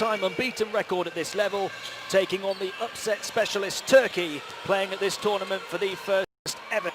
all-time unbeaten record at this level, taking on the upset specialist Turkey, playing at this tournament for the first ever.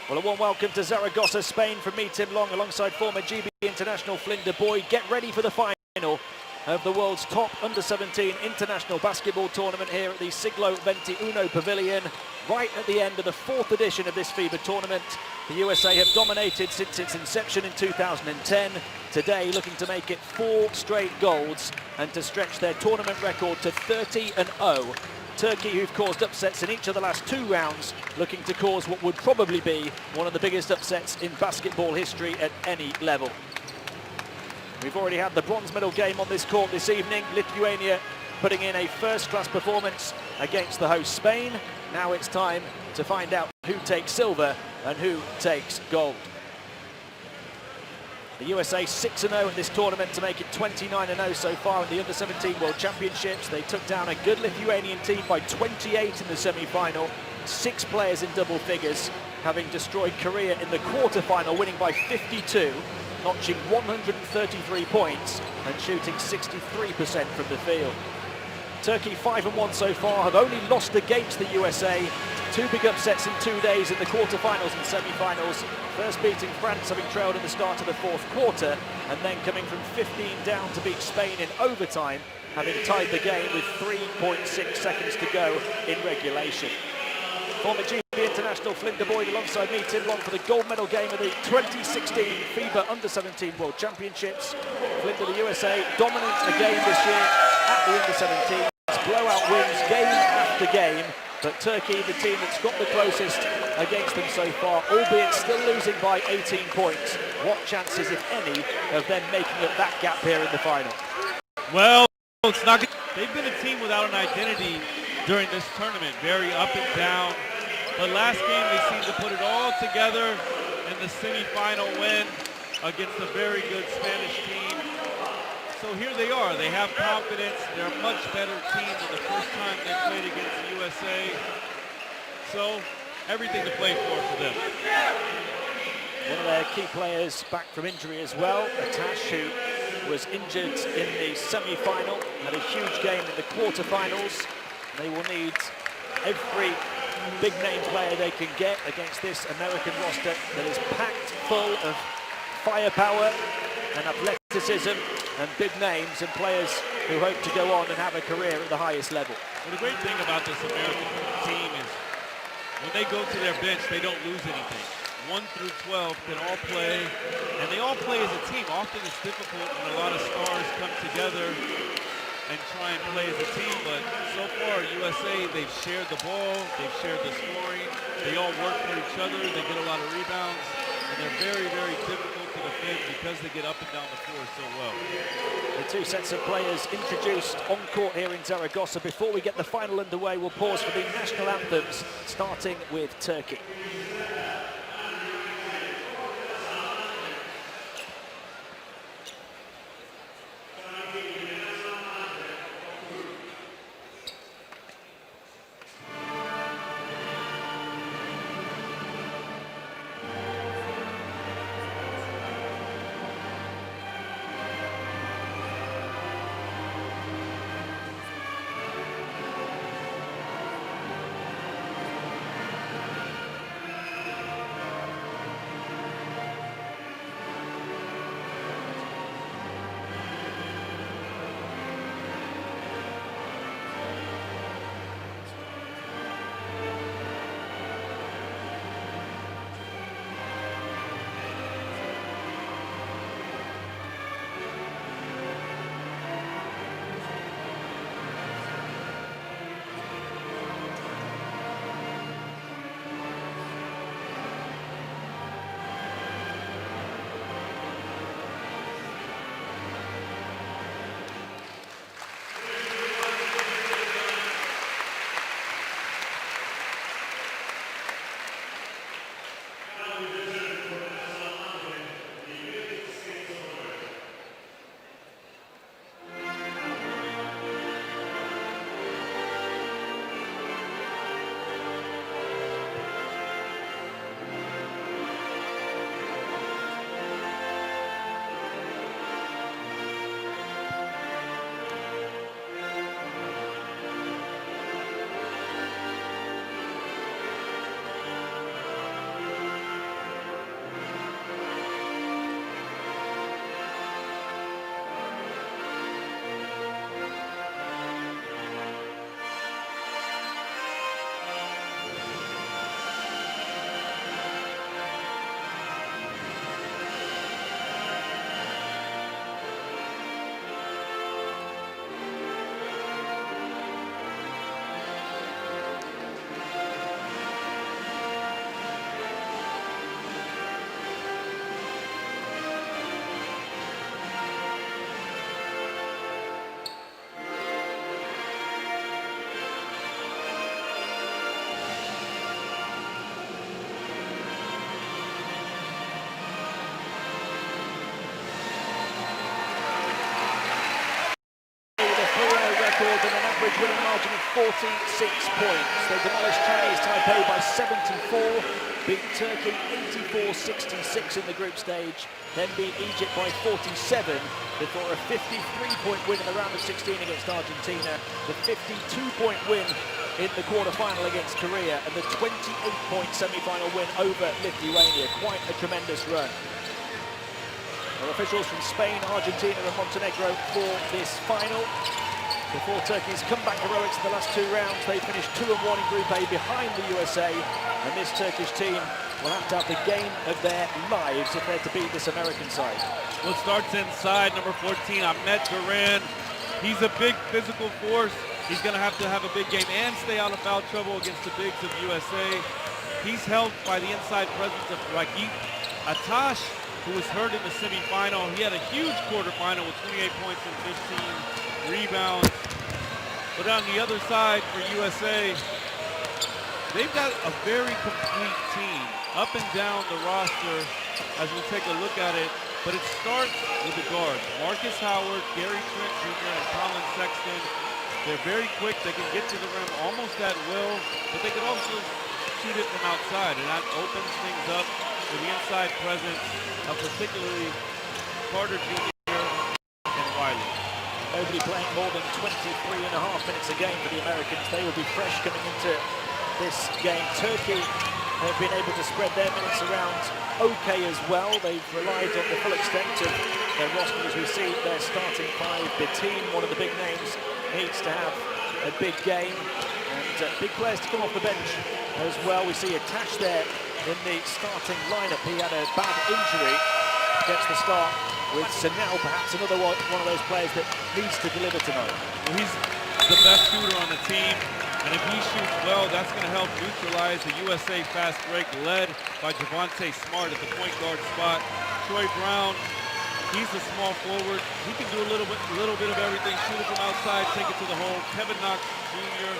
Well, a warm welcome to Zaragoza, Spain from me, Tim Long, alongside former GB international Flynn de Boy. Get ready for the final of the world's top under-17 international basketball tournament here at the Siglo XXI Pavilion, right at the end of the 4th edition of this FIBA tournament. The USA have dominated since its inception in 2010. Today, looking to make it 4 straight golds and to stretch their tournament record to 30-0. Turkey, who've caused upsets in each of the last 2 rounds, looking to cause what would probably be one of the biggest upsets in basketball history at any level. We've already had the bronze medal game on this court this evening. Lithuania putting in a first-class performance against the host Spain. Now it's time to find out who takes silver and who takes gold. The USA 6-0 at this tournament to make it 29-0 so far at the Under-17 World Championships. They took down a good Lithuanian team by 28 in the semi-final. 6 players in double figures, having destroyed Korea in the quarter-final, winning by 52, notching 133 points and shooting 63% from the field. Turkey 5-1 so far, have only lost against the USA. 2 big upsets in 2 days in the quarterfinals and semi-finals. First beating France, having trailed at the start of the 4th quarter, and then coming from 15 down to beat Spain in overtime, having tied the game with 3.6 seconds to go in regulation. Former GB international Flynn de Boy alongside me, Tim Long, for the gold medal game of the 2016 FIBA Under-17 World Championships. Flynn to the USA, dominant again this year at the Under-17. Blowout wins game after game, but Turkey, the team that's got the closest against them so far, albeit still losing by 18 points. What chances, if any, of them making up that gap here in the final? Well, it's not. They've been a team without an identity during this tournament, very up and down. But last game, they seemed to put it all together in the semi-final win against a very good Spanish team. So here they are. They have confidence. They're a much better team than the first time they played against the USA. So everything to play for them. One of their key players back from injury as well, Atash, who was injured in the semi-final, had a huge game in the quarterfinals. They will need every big name player they can get against this American roster that is packed full of firepower and athleticism and big names and players who hope to go on and have a career at the highest level. Well, the great thing about this American team is when they go to their bench, they don't lose anything. 1 through 12 can all play, and they all play as a team. Often it's difficult when a lot of stars come together and try and play as a team, but so far USA, they've shared the ball, they've shared the scoring, they all work for each other, they get a lot of rebounds, and they're very, very difficult to defend because they get up and down the floor so well. The 2 sets of players introduced on court here in Zaragoza. Before we get the final underway, we'll pause for the national anthems, starting with Turkey. scored than an average winning margin of 46 points. They demolished Chinese Taipei by 74, beat Turkey 84-66 in the group stage, then beat Egypt by 47 before a 53-point win in the round of 16 against Argentina, the 52-point win in the quarter-final against Korea, and the 28-point semi-final win over Lithuania. Quite a tremendous run. Our officials from Spain, Argentina and Montenegro for this final. Before Turkey's comeback heroics in the last two rounds, they finished 2-1 in Group A behind the USA, and this Turkish team will have to have the game of their lives if they're to beat this American side. Well, it starts inside, number 14, Ahmet Duran. He's a big physical force. He's going to have a big game and stay out of foul trouble against the bigs of USA. He's helped by the inside presence of Ragip Atash, who was hurt in the semifinal. He had a huge quarterfinal with 28 points and 15 rebounds. But on the other side for USA, they've got a very complete team up and down the roster as we take a look at it. But it starts with the guards. Marcus Howard, Gary Trent Jr., and Colin Sexton. They're very quick. They can get to the rim almost at will, but they can also shoot it from outside, and that opens things up with the inside presence of particularly Carter Jr. and Wiley. Nobody playing more than 23.5 minutes a game for the Americans. They will be fresh coming into this game. Turkey have been able to spread their minutes around okay as well. They've relied on the full extent of their roster as we see their starting five. Betin, one of the big names, needs to have a big game, and big players to come off the bench as well. We see Atash there in the starting lineup. He had a bad injury, gets the start with Sanel, perhaps another one of those players that needs to deliver tonight. Well, he's the best shooter on the team, and if he shoots well, that's going to help neutralize the USA fast break led by Javonte Smart at the point guard spot. Troy Brown, he's a small forward. He can do a little bit of everything. Shoot it from outside, take it to the hole. Kevin Knox Jr.,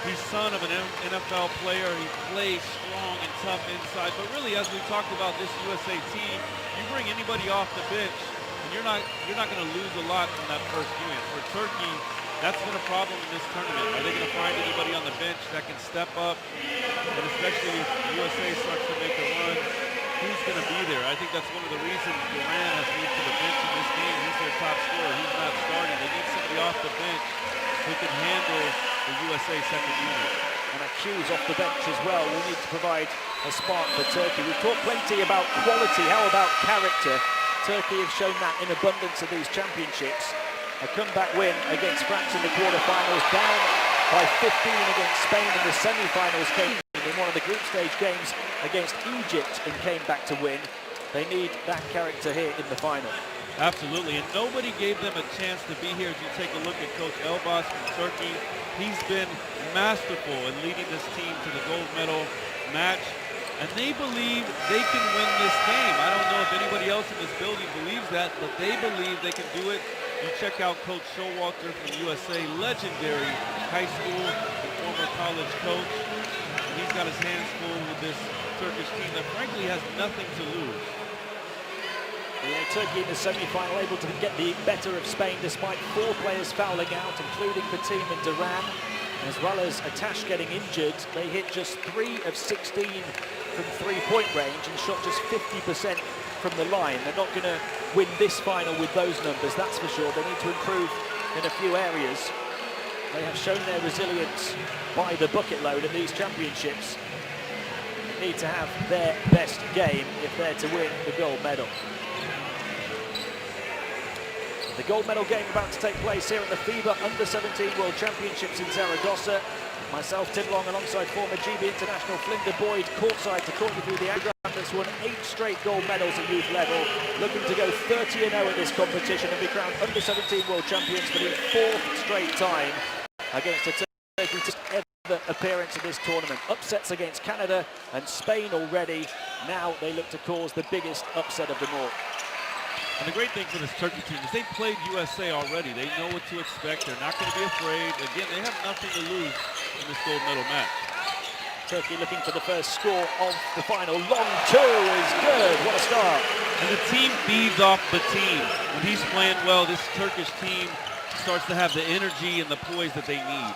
he's son of an NFL player. He plays strong and tough inside. But really, as we talked about this USA team, you bring anybody off the bench, and you're not going to lose a lot from that first unit. For Turkey, that's been a problem in this tournament. Are they going to find anybody on the bench that can step up? And especially if USA starts to make a run, who's going to be there? I think that's one of the reasons Duran has moved to the bench in this game. He's their top scorer. He's not starting. They need somebody off the bench who can handle the USA second unit. And Hughes off the bench as well will need to provide a spark for Turkey. We've talked plenty about quality. How about character? Turkey have shown that in abundance of these championships. A comeback win against France in the quarterfinals, down by 15 against Spain in the semi-finals, came in one of the group stage games against Egypt and came back to win. They need that character here in the final. Absolutely, and nobody gave them a chance to be here. As you take a look at Coach Elbas from Turkey, he's been masterful in leading this team to the gold medal match, and they believe they can win this game. I don't know if anybody else in this building believes that, but they believe they can do it. You check out Coach Showalter from USA, legendary high school and former college coach. He's got his hands full with this Turkish team that frankly has nothing to lose. Yeah, Turkey in the semi-final able to get the better of Spain despite 4 players fouling out, including Betin and Duran, as well as Atash getting injured. They hit just 3 of 16 from three-point range and shot just 50% from the line. They're not going to win this final with those numbers, that's for sure. They need to improve in a few areas. They have shown their resilience by the bucket load at these championships. They need to have their best game if they're to win the gold medal. The gold medal game about to take place here at the FIBA Under-17 World Championships in Zaragoza. Myself, Tim Long, alongside former GB international Flinda Boyd, courtside to talk you through the Agram that's won 8 straight gold medals at youth level, looking to go 30-0 at this competition and be crowned Under-17 World Champions for the 4th straight time against a Turkey's ever appearance in this tournament. Upsets against Canada and Spain already. Now they look to cause the biggest upset of them all. And the great thing for this Turkey team is they've played USA already. They know what to expect. They're not going to be afraid. Again, they have nothing to lose in this gold medal match. Turkey looking for the first score of the final. Long 2 is good. What a start. And the team feeds off the team. When he's playing well, this Turkish team starts to have the energy and the poise that they need.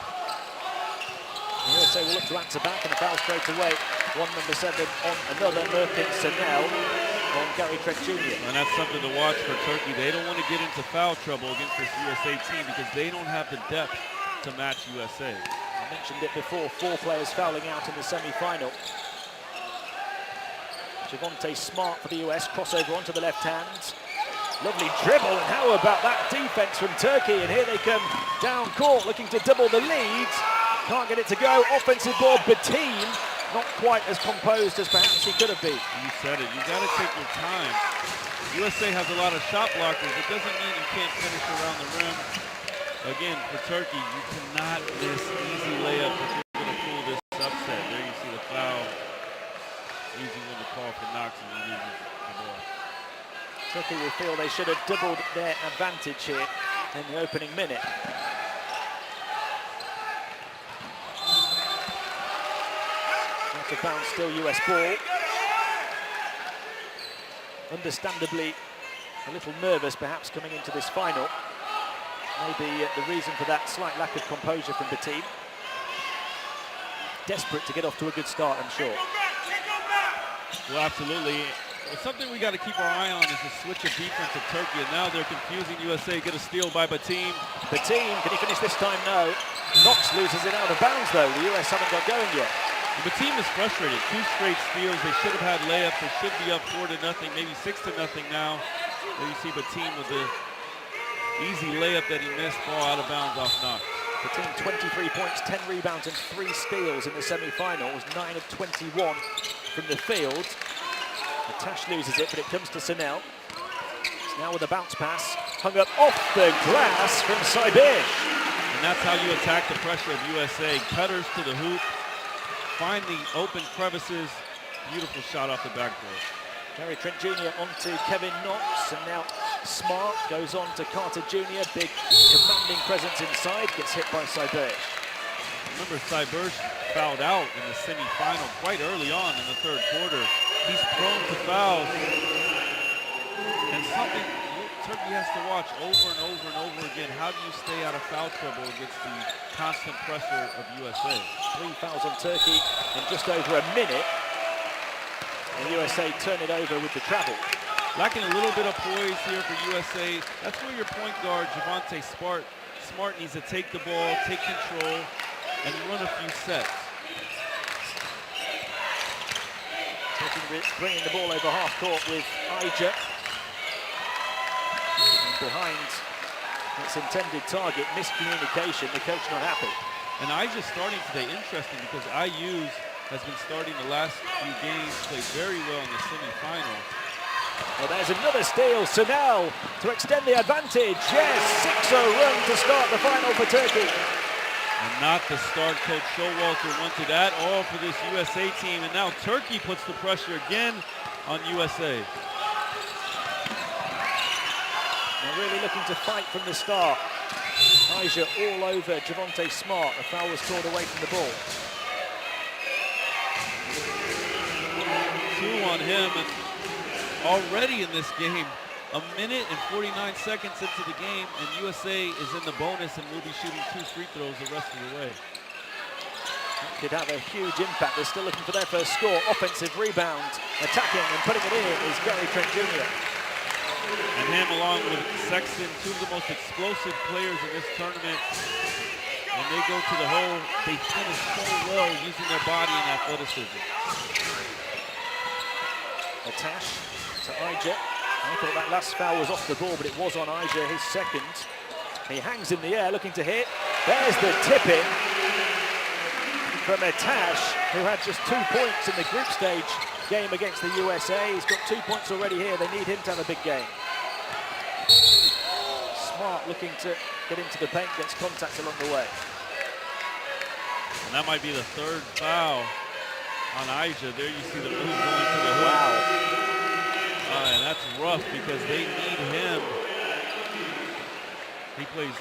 USA will look to answer back and a foul straight away. One number 7 on another, Merkin Sanel on Gary Trent Jr. And that's something to watch for Turkey. They don't want to get into foul trouble against this USA team because they don't have the depth to match USA. I mentioned it before, 4 players fouling out in the semi-final. Javonte Smart for the US, crossover onto the left hand. Lovely dribble, and how about that defense from Turkey? And here they come down court looking to double the lead. Can't get it to go. Offensive ball, Batim, not quite as composed as perhaps he could have been. You said it. You got to take your time. USA has a lot of shot blockers. It doesn't mean you can't finish around the rim. Again, for Turkey, you cannot miss easy layups if you're going to pull this upset. There you see the foul. Easy one to call for Knox and he loses the ball. Turkey will feel they should have doubled their advantage here in the opening minute. Out of bounds, still US ball. Understandably a little nervous perhaps coming into this final. Maybe the reason for that slight lack of composure from the team. Desperate to get off to a good start, I'm sure. Well, absolutely. Something we got to keep our eye on is the switch of defense of Turkey, and now they're confusing USA. Get a steal by Batim. Batim, can he finish this time? No. Knox loses it out of bounds, though. The US haven't got going yet. The team is frustrated. 2 straight steals. They should have had layups. They should be up 4-0, maybe 6-0 now. There you see Batim with the easy layup that he missed, ball out of bounds off Knox. Batim 23 points, 10 rebounds and 3 steals in the semi-final. Was 9 of 21 from the field. Tash loses it, but it comes to Sanel. It's now with a bounce pass, hung up off the glass from Saibish. And that's how you attack the pressure of USA. Cutters to the hoop, find the open crevices. Beautiful shot off the backboard. Gary Trent Jr. onto Kevin Knox, and now Smart goes on to Carter Jr. Big commanding presence inside, gets hit by Saibish. Remember, Saibish fouled out in the semi-final quite early on in the 3rd quarter. He's prone to fouls, and something Turkey has to watch over and over and over again. How do you stay out of foul trouble against the constant pressure of USA? 3 fouls on Turkey in just over a minute. And USA turn it over with the travel. Lacking a little bit of poise here for USA. That's where your point guard, Javonte Smart needs to take the ball, take control, and run a few sets. Bringing the ball over half court with Ija. And behind its intended target, miscommunication, the coach not happy. And Ija's starting today, interesting, because IU has been starting the last few games, played very well in the semi-final. Well, there's another steal, Sanel to extend the advantage. Yes, 6-0 run to start the final for Turkey. And not the start Coach Showalter wanted at all for this USA team. And now Turkey puts the pressure again on USA. They're really looking to fight from the start. Ija all over Javonte Smart. The foul was torn away from the ball. 2 on him, and already in this game, 1 minute and 49 seconds into the game, and USA is in the bonus and will be shooting 2 free throws the rest of the way. That could have a huge impact. They're still looking for their first score. Offensive rebound, attacking and putting it in is Gary Trent Jr. And him along with Sexton, 2 of the most explosive players in this tournament. When they go to the hole, they finish so well using their body and athleticism. Tash to Ija. I thought that last foul was off the ball, but it was on Ija, his second. He hangs in the air looking to hit. There's the tip-in from Tash, who had just 2 points in the group stage game against the USA. He's got 2 points already here. They need him to have a big game. Smart looking to get into the paint, gets contact along the way. And that might be the 3rd foul on Ija. There you see the move going to the hoop. Wow. And that's rough because they need him. He plays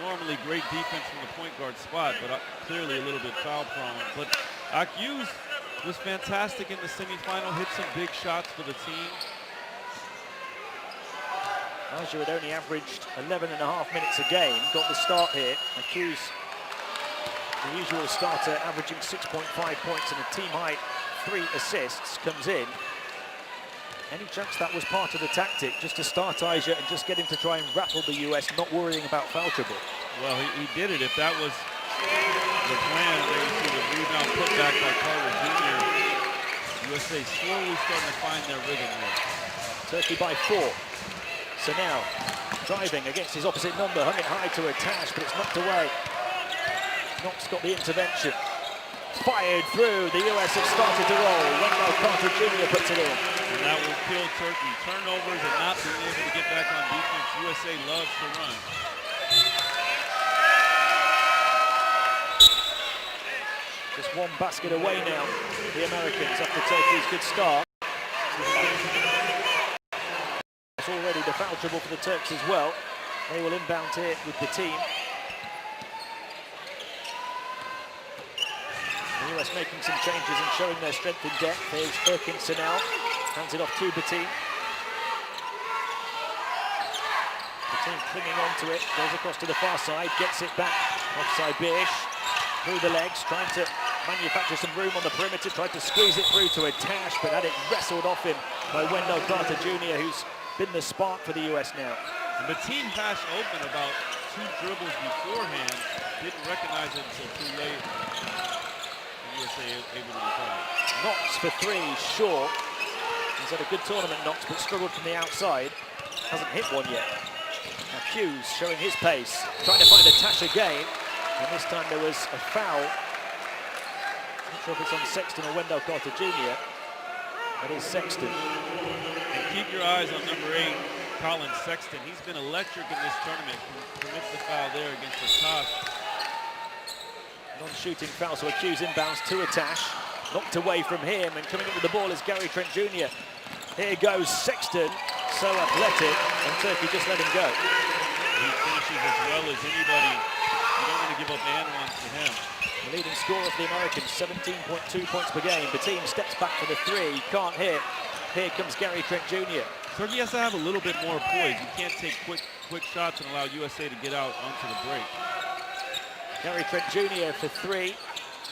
normally great defense from the point guard spot, but clearly a little bit foul prone. But Akyuz was fantastic in the semifinal, hit some big shots for the team. Aja had only averaged 11.5 minutes a game, got the start here. Hughes, the usual starter, averaging 6.5 points and a team-high 3 assists, comes in. Any chance that was part of the tactic, just to start Aja and just get him to try and rattle the US, not worrying about foul trouble? Well, he did it. If that was the plan, there you see the rebound put back by Carter Jr. USA slowly starting to find their rhythm here. Turkey by 4. So now, driving against his opposite number, hung it high to Atash, but it's knocked away. Knox got the intervention. Fired through. The US have started to roll. Wendell Carter Jr. puts it in. And that will kill Turkey. Turnovers and not being able to get back on defense. USA loves to run. Just one basket away now, the Americans, after Turkey's good start. It's already the foul trouble for the Turks as well. They will inbound here with the team. The US making some changes and showing their strength in depth. Here's Erkinson now, hands it off to Batim. Batim clinging onto it, goes across to the far side, gets it back offside Bish. Through the legs, trying to manufacture some room on the perimeter, tried to squeeze it through to Atash, but had it wrestled off him by Wendell Carter Jr., who's been the spark for the US now. And the team passed open about 2 dribbles beforehand, didn't recognize it until too late. The USA able to recover. Knox for 3, short. He's had a good tournament, Knox, but struggled from the outside. Hasn't hit one yet. Now Hughes showing his pace, trying to find Atash again. And this time there was a foul. Not sure if it's on Sexton or Wendell Carter Jr. It is Sexton. And keep your eyes on number 8, Colin Sexton. He's been electric in this tournament. Commits the foul there against Atash. Non-shooting foul, so Hughes inbounds to Atash. Knocked away from him, and coming in with the ball is Gary Trent Jr. Here goes Sexton, so athletic, and Turkey just let him go. He finishes as well as anybody. You don't want to give up and ones to him. The leading scorer for the Americans, 17.2 points per game. The team steps back for the 3, can't hit. Here comes Gary Trent Jr. Turkey has to have a little bit more poise. You can't take quick shots and allow USA to get out onto the break. Gary Trent Jr. for 3,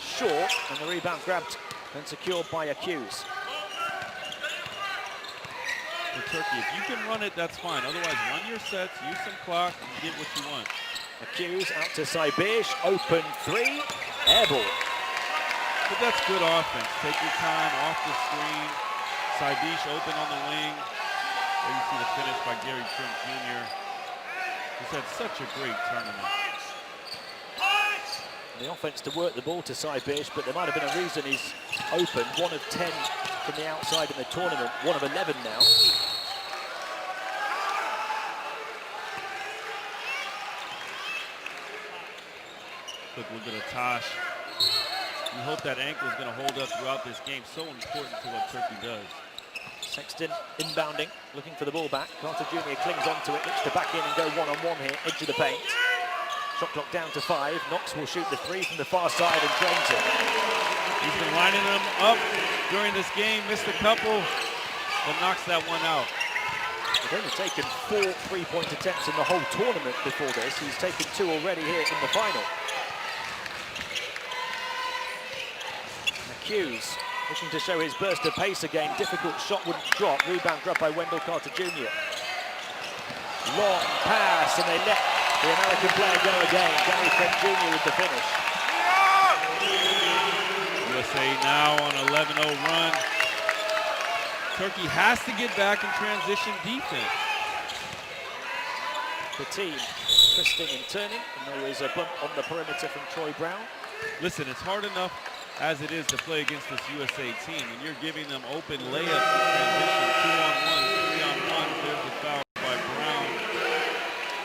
short, and the rebound grabbed and secured by Hughes. For Turkey, if you can run it, that's fine. Otherwise, run your sets, use some clock, and get what you want. Hughes out to Saibish, open 3, air ball. But that's good offense. Take your time off the screen. Saibish open on the wing. There you see the finish by Gary Trent Jr. He's had such a great tournament. The offense to work the ball to Saibish, but there might have been a reason he's open. 1 of 10 from the outside in the tournament, 1 of 11 now. Look at Atash. We hope that ankle is going to hold up throughout this game. So important to what Turkey does. Sexton inbounding, looking for the ball back. Carter Jr. clings onto it, looks to back in and go one-on-one here, edge of the paint. Shot clock down to 5. Knox will shoot the 3 from the far side and drains it. He's been lining them up during this game, missed a couple, but knocks that one out. He's only taken 4 3-point attempts in the whole tournament before this. He's taken 2 already here in the final. Hughes looking to show his burst of pace again. Difficult shot wouldn't drop. Rebound grabbed by Wendell Carter Jr. Long pass, and they let the American player go again. Gary Trent Jr. with the finish. USA now on an 11-0 run. Turkey has to get back in transition defense. The team twisting and turning, and there is a bump on the perimeter from Troy Brown. Listen, it's hard enough as it is to play against this USA team, and you're giving them open layups in transition, 2-on-1, 3-on-1. There's the foul by Brown.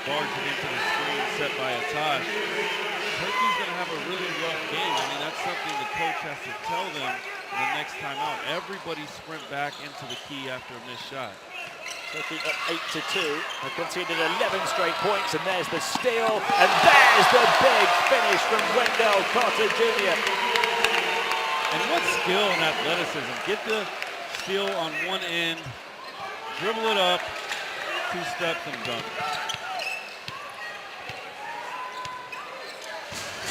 Barged it into the screen set by Atash. Turkey's going to have a really rough game. I mean, that's something the coach has to tell them the next time out. Everybody sprint back into the key after a missed shot. Turkey up 8-2. They've conceded 11 straight points, and there's the steal, and there's the big finish from Wendell Carter Jr. And what skill and athleticism. Get the steal on one end, dribble it up, 2 steps and dunk.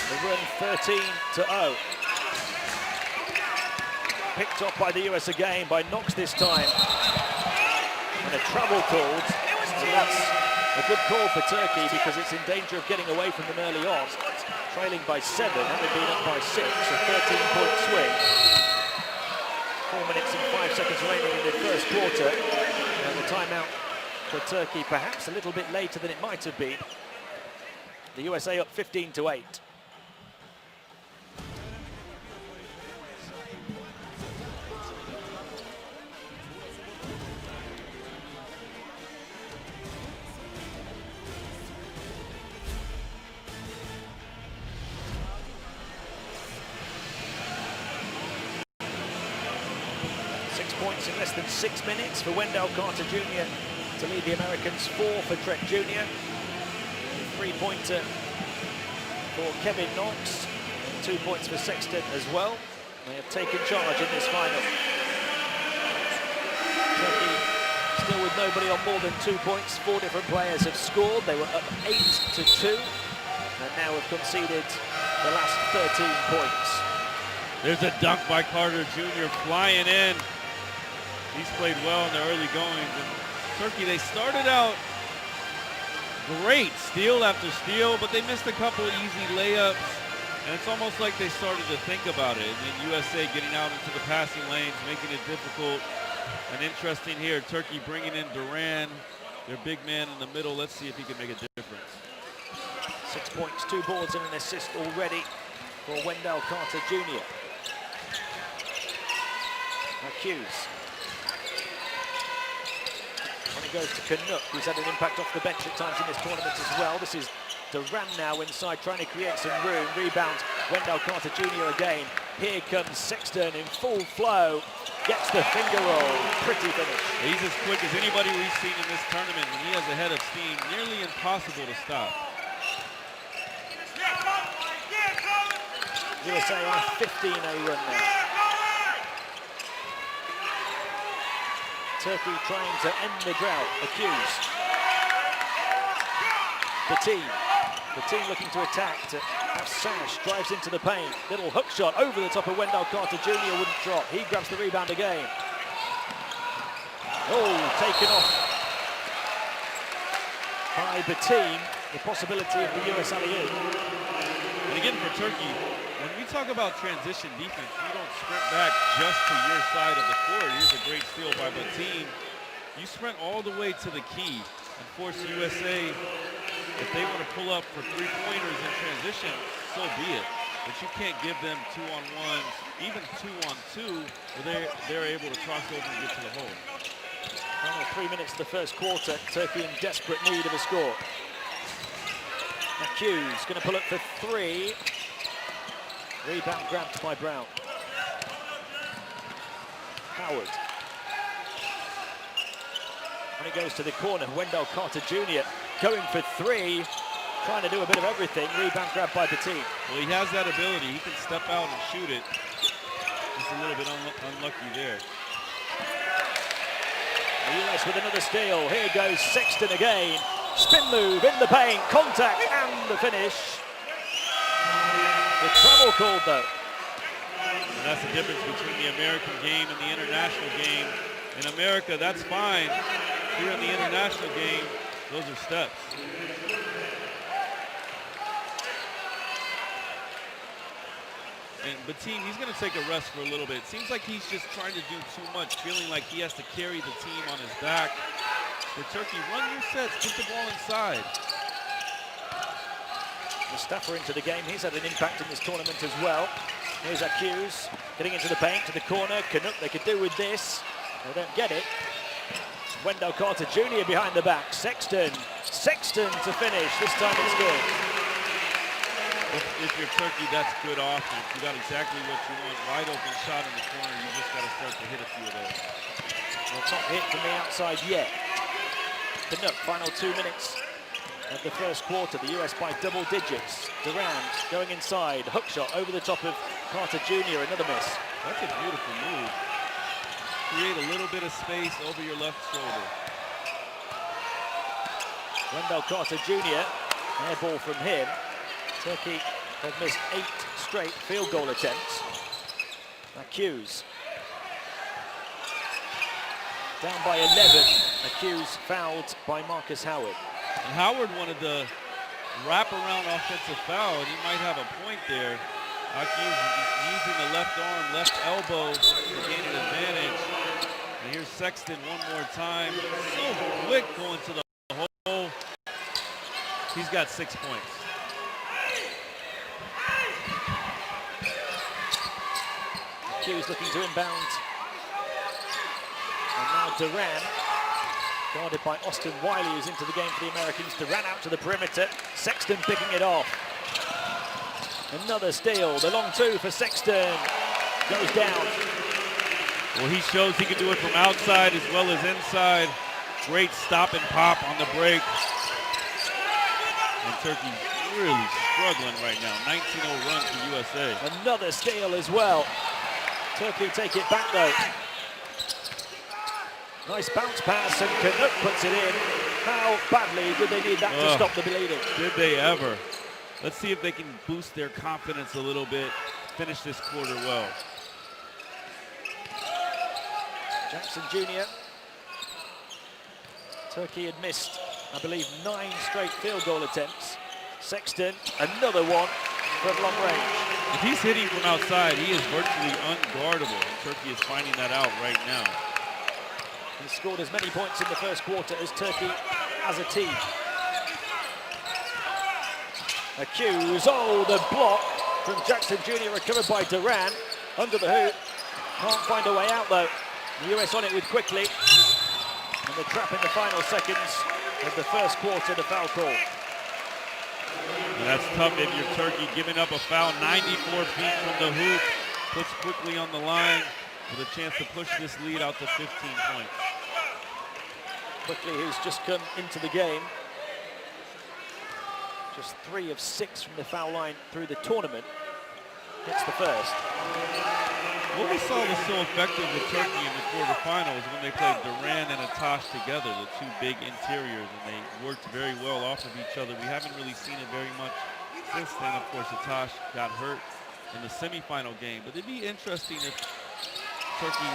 They run 13-0. Picked up by the US again, by Knox this time. And a travel called. So that's a good call for Turkey because it's in danger of getting away from them early on. Trailing by 7, having been up by 6, a 13-point swing. 4 minutes and 5 seconds remaining in the first quarter. And the timeout for Turkey perhaps a little bit later than it might have been. The USA up 15-8. 6 points in less than 6 minutes for Wendell Carter Jr. to lead the Americans. 4 for Trent Jr. 3-pointer for Kevin Knox. 2 points for Sexton as well. They have taken charge in this final. Turkey still with nobody on more than 2 points. 4 different players have scored. They were up 8-2 and now have conceded the last 13 points. There's a dunk by Carter Jr. flying in. He's played well in the early goings. And Turkey, they started out great, steal after steal, but they missed a couple of easy layups. And it's almost like they started to think about it. And then USA getting out into the passing lanes, making it difficult. And interesting here, Turkey bringing in Duran, their big man in the middle. Let's see if he can make a difference. 6 points, 2 boards and an assist already for Wendell Carter Jr. Now Hughes. When he goes to Canuck, who's had an impact off the bench at times in this tournament as well. This is Duran now inside, trying to create some room. Rebound, Wendell Carter Jr. again. Here comes Sexton in full flow. Gets the finger roll. Pretty finish. He's as quick as anybody we've seen in this tournament, and he has a head of steam, nearly impossible to stop. USA on a 15-0 run now. Turkey trying to end the drought. Accused. The team looking to attack. To have Sash drives into the paint. Little hook shot over the top of Wendell Carter Jr. Wouldn't drop. He grabs the rebound again. Oh, taken off by the team. The possibility of the US alley-oop. And again for Turkey, when we talk about transition defense, you don't sprint back just to your side of the court. Here's a great steal by the team. You sprint all the way to the key and force USA, if they want to pull up for 3-pointers in transition, so be it. But you can't give them 2-on-1s, even 2-on-2, where they're able to cross over and get to the hole. Final 3 minutes of the first quarter. Turkey in desperate need of a score. Hughes going to pull up for 3. Rebound grabbed by Brown. Howard. When he goes to the corner, Wendell Carter Jr. going for 3. Trying to do a bit of everything. Rebound grabbed by the team. Well, he has that ability. He can step out and shoot it. Just a little bit unlucky there. The US with another steal. Here goes Sexton again. Spin move in the paint, contact and the finish. The travel called though. And that's the difference between the American game and the international game. In America, that's fine. Here in the international game, those are steps. And Batim, he's going to take a rest for a little bit. Seems like he's just trying to do too much, feeling like he has to carry the team on his back. For Turkey, run your sets, get the ball inside. Mustafa into the game. He's had an impact in this tournament as well. Here's Hughes getting into the paint, to the corner. Canuck, they could do with this. They don't get it. Wendell Carter Jr. behind the back. Sexton to finish. This time it's good. If you're Turkey, that's good offense. You got exactly what you want. Wide open shot in the corner. You just got to start to hit a few of those. Well, top hit from the outside yet. Canuck, final 2 minutes of the first quarter. The US by double digits. Durant going inside. Hook shot over the top of Carter Jr. Another miss. That's a beautiful move. Create a little bit of space over your left shoulder. Wendell Carter Jr., air ball from him. Turkey have missed 8 straight field goal attempts. Hughes down by 11. Hughes fouled by Marcus Howard. And Howard wanted the wrap-around offensive foul, and he might have a point there. Hughes using the left arm, left elbow to gain an advantage. And here's Sexton one more time. So quick going to the hole. He's got 6 points. Hughes looking to inbound. And now Duran, guarded by Austin Wiley, who's into the game for the Americans. Duran out to the perimeter. Sexton picking it off. Another steal. The long two for Sexton. Goes down. Well, he shows he can do it from outside as well as inside. Great stop and pop on the break. And Turkey really struggling right now. 19-0 run for USA. Another steal as well. Turkey take it back though. Nice bounce pass and Canuck puts it in. How badly did they need that to stop the bleeding? Did they ever? Let's see if they can boost their confidence a little bit. Finish this quarter well. Jackson Jr. Turkey had missed, I believe, 9 straight field goal attempts. Sexton, another one from long range. If he's hitting from outside, he is virtually unguardable. Turkey is finding that out right now. He scored as many points in the first quarter as Turkey as a team. Hughes, oh, the block from Jackson Jr. recovered by Duran. Under the hoop, can't find a way out though. The US on it with quickly. And the trap in the final seconds of the first quarter, the foul call. And that's tough if you're Turkey, giving up a foul 94 feet from the hoop. Puts quickly on the line with a chance to push this lead out to 15 points. Quickly, who's just come into the game. Just 3 of 6 from the foul line through the tournament. Hits the first. What we saw was so effective with Turkey in the quarterfinals when they played Duran and Atash together, the 2 big interiors, and they worked very well off of each other. We haven't really seen it very much since then. Of course, Atash got hurt in the semifinal game, but it'd be interesting if Turkey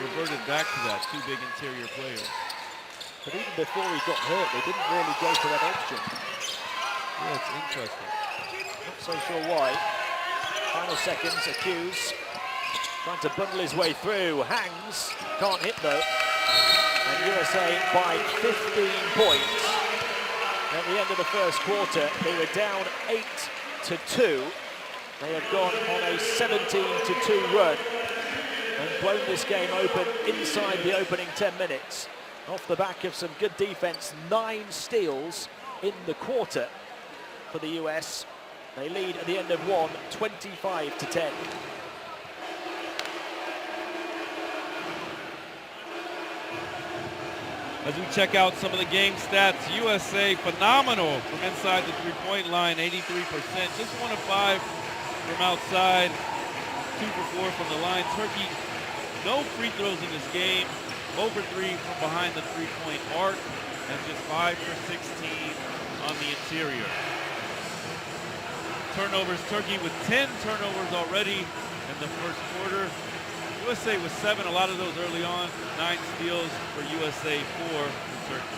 reverted back to that, 2 big interior players. But even before he got hurt, they didn't really go for that option. Yeah, it's interesting. Not so sure why. Final seconds, Hughes trying to bundle his way through, hangs, can't hit though. And USA by 15 points. At the end of the first quarter, they were down 8-2. They have gone on a 17-2 run and blown this game open inside the opening 10 minutes. Off the back of some good defense, 9 steals in the quarter for the US. They lead at the end of one, 25-10. As we check out some of the game stats, USA phenomenal from inside the three-point line, 83%. Just 1 of 5 from outside, 2 for 4 from the line. Turkey, no free throws in this game, over 3 from behind the three-point arc, and just 5 for 16 on the interior. Turnovers, Turkey with 10 turnovers already in the first quarter. USA with 7, a lot of those early on. 9 steals for USA, 4 for Turkey.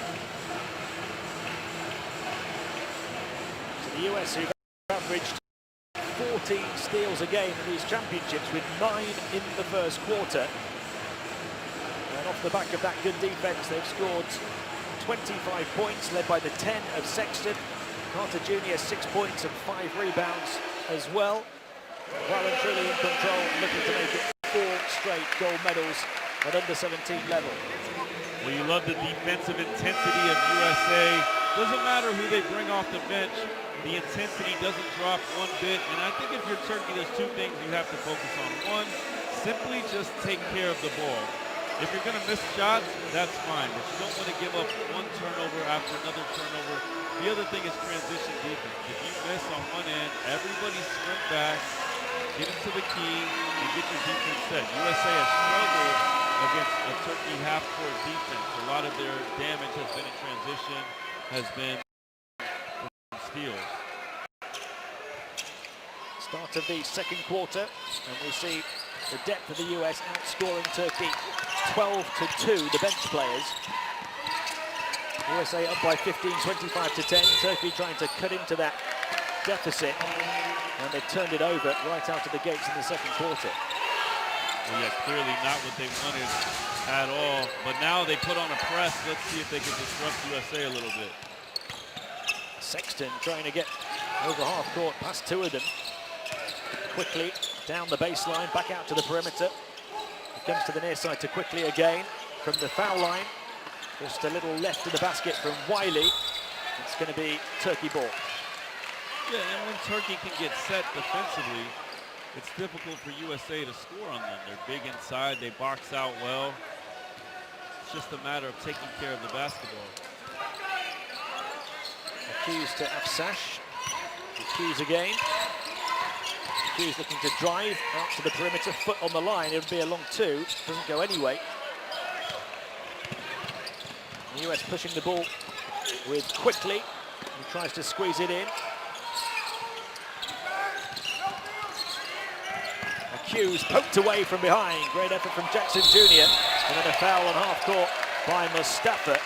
So the US, who've averaged 14 steals a game in these championships, with 9 in the first quarter. And off the back of that good defense, they've scored 25 points, led by the 10 of Sexton. Carter Jr. 6 points and 5 rebounds as well. Well and truly in control, looking to make it 4 straight gold medals at under-17 level. Well, you love the defensive intensity of USA. Doesn't matter who they bring off the bench, the intensity doesn't drop one bit. And I think if you're Turkey, there's 2 things you have to focus on. 1, simply just take care of the ball. If you're going to miss shots, that's fine, but you don't want to give up 1 turnover after another turnover. The other thing is transition defense. If you miss on one end, everybody sprint back, get into the key, and get your defense set. USA has struggled against a Turkey half-court defense. A lot of their damage has been in transition, has been from steals. Start of the second quarter, and we see the depth of the US outscoring Turkey 12-2, the bench players. USA up by 15, 25-10. Turkey trying to cut into that deficit, and they've turned it over right out of the gates in the second quarter. Well, yeah, clearly not what they wanted at all, but now they put on a press. Let's see if they can disrupt USA a little bit. Sexton trying to get over half court past two of them. Quickly down the baseline, back out to the perimeter. He comes to the near side to Quickly again from the foul line. Just a little left of the basket from Wiley. It's going to be Turkey ball. Yeah, and when Turkey can get set defensively, it's difficult for USA to score on them. They're big inside, they box out well. It's just a matter of taking care of the basketball. Hughes to Afsash. Hughes again. Hughes looking to drive out to the perimeter, foot on the line. It would be a long two, doesn't go anyway. The US pushing the ball with Quickly. He tries to squeeze it in. Hughes poked away from behind. Great effort from Jackson Jr. And then a foul on half court by Mustafa.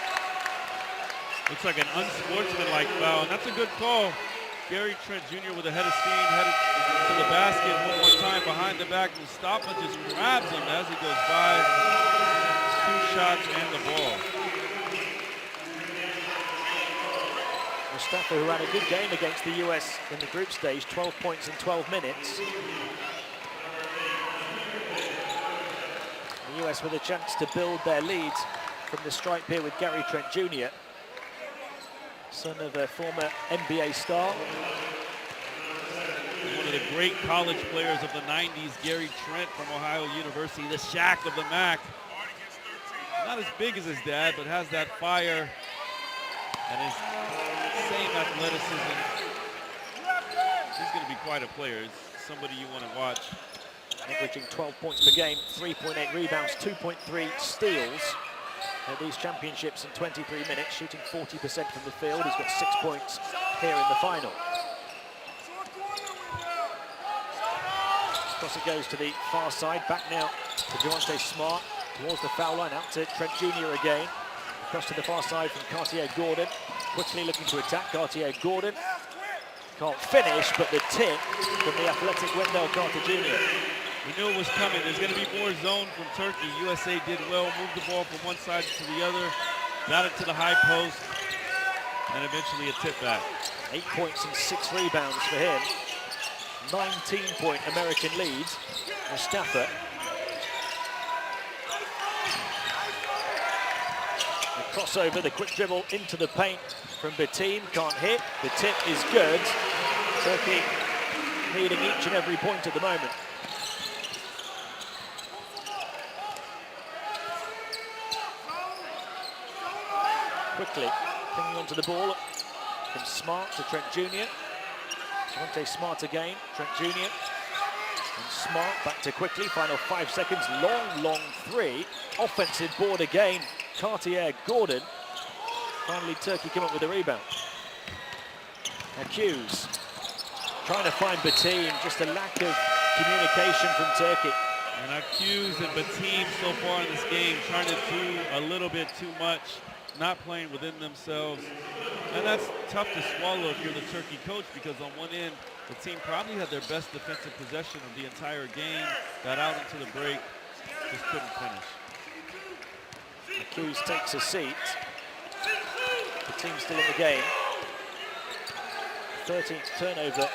Looks like an unsportsmanlike foul, and that's a good call. Gary Trent Jr. with a head of steam, headed to the basket one more time behind the back. Mustafa just grabs him as he goes by. 2 shots and the ball. Mustafa, who had a good game against the US in the group stage, 12 points in 12 minutes. The US with a chance to build their lead from the stripe here with Gary Trent Jr., son of a former NBA star. One of the great college players of the 90s, Gary Trent from Ohio University, the Shaq of the MAC. Not as big as his dad, but has that fire and his same athleticism. He's going to be quite a player. He's somebody you want to watch. Averaging 12 points per game, 3.8 rebounds, 2.3 steals at these championships in 23 minutes, shooting 40% from the field. He's got 6 points here in the final. Across it goes to the far side, back now to Devontae Smart, towards the foul line, out to Trent Jr. again. Across to the far side from Cartier-Gordon, quickly looking to attack. Cartier-Gordon can't finish, but the tip from the athletic Wendell Carter Jr. We knew it was coming. There's going to be more zone from Turkey. USA did well, moved the ball from one side to the other, got it to the high post, and eventually a tip back. 8 points and 6 rebounds for him. 19-point American lead. Mustafa. The crossover, the quick dribble into the paint from Beteam. Can't hit. The tip is good. Turkey needing each and every point at the moment. Quickly pinging onto the ball from Smart to Trent Jr. Devontae Smart again, Trent Jr. And Smart back to Quickly, final 5 seconds, long three. Offensive board again, Cartier-Gordon. Finally Turkey come up with a rebound. Now Hughes trying to find Beteam, just a lack of communication from Turkey. And Hughes and Beteam so far in this game trying to do a little bit too much, not playing within themselves. And that's tough to swallow if you're the Turkey coach, because on one end, the team probably had their best defensive possession of the entire game, got out into the break, just couldn't finish. Hughes takes a seat. The team's still in the game. 13th turnover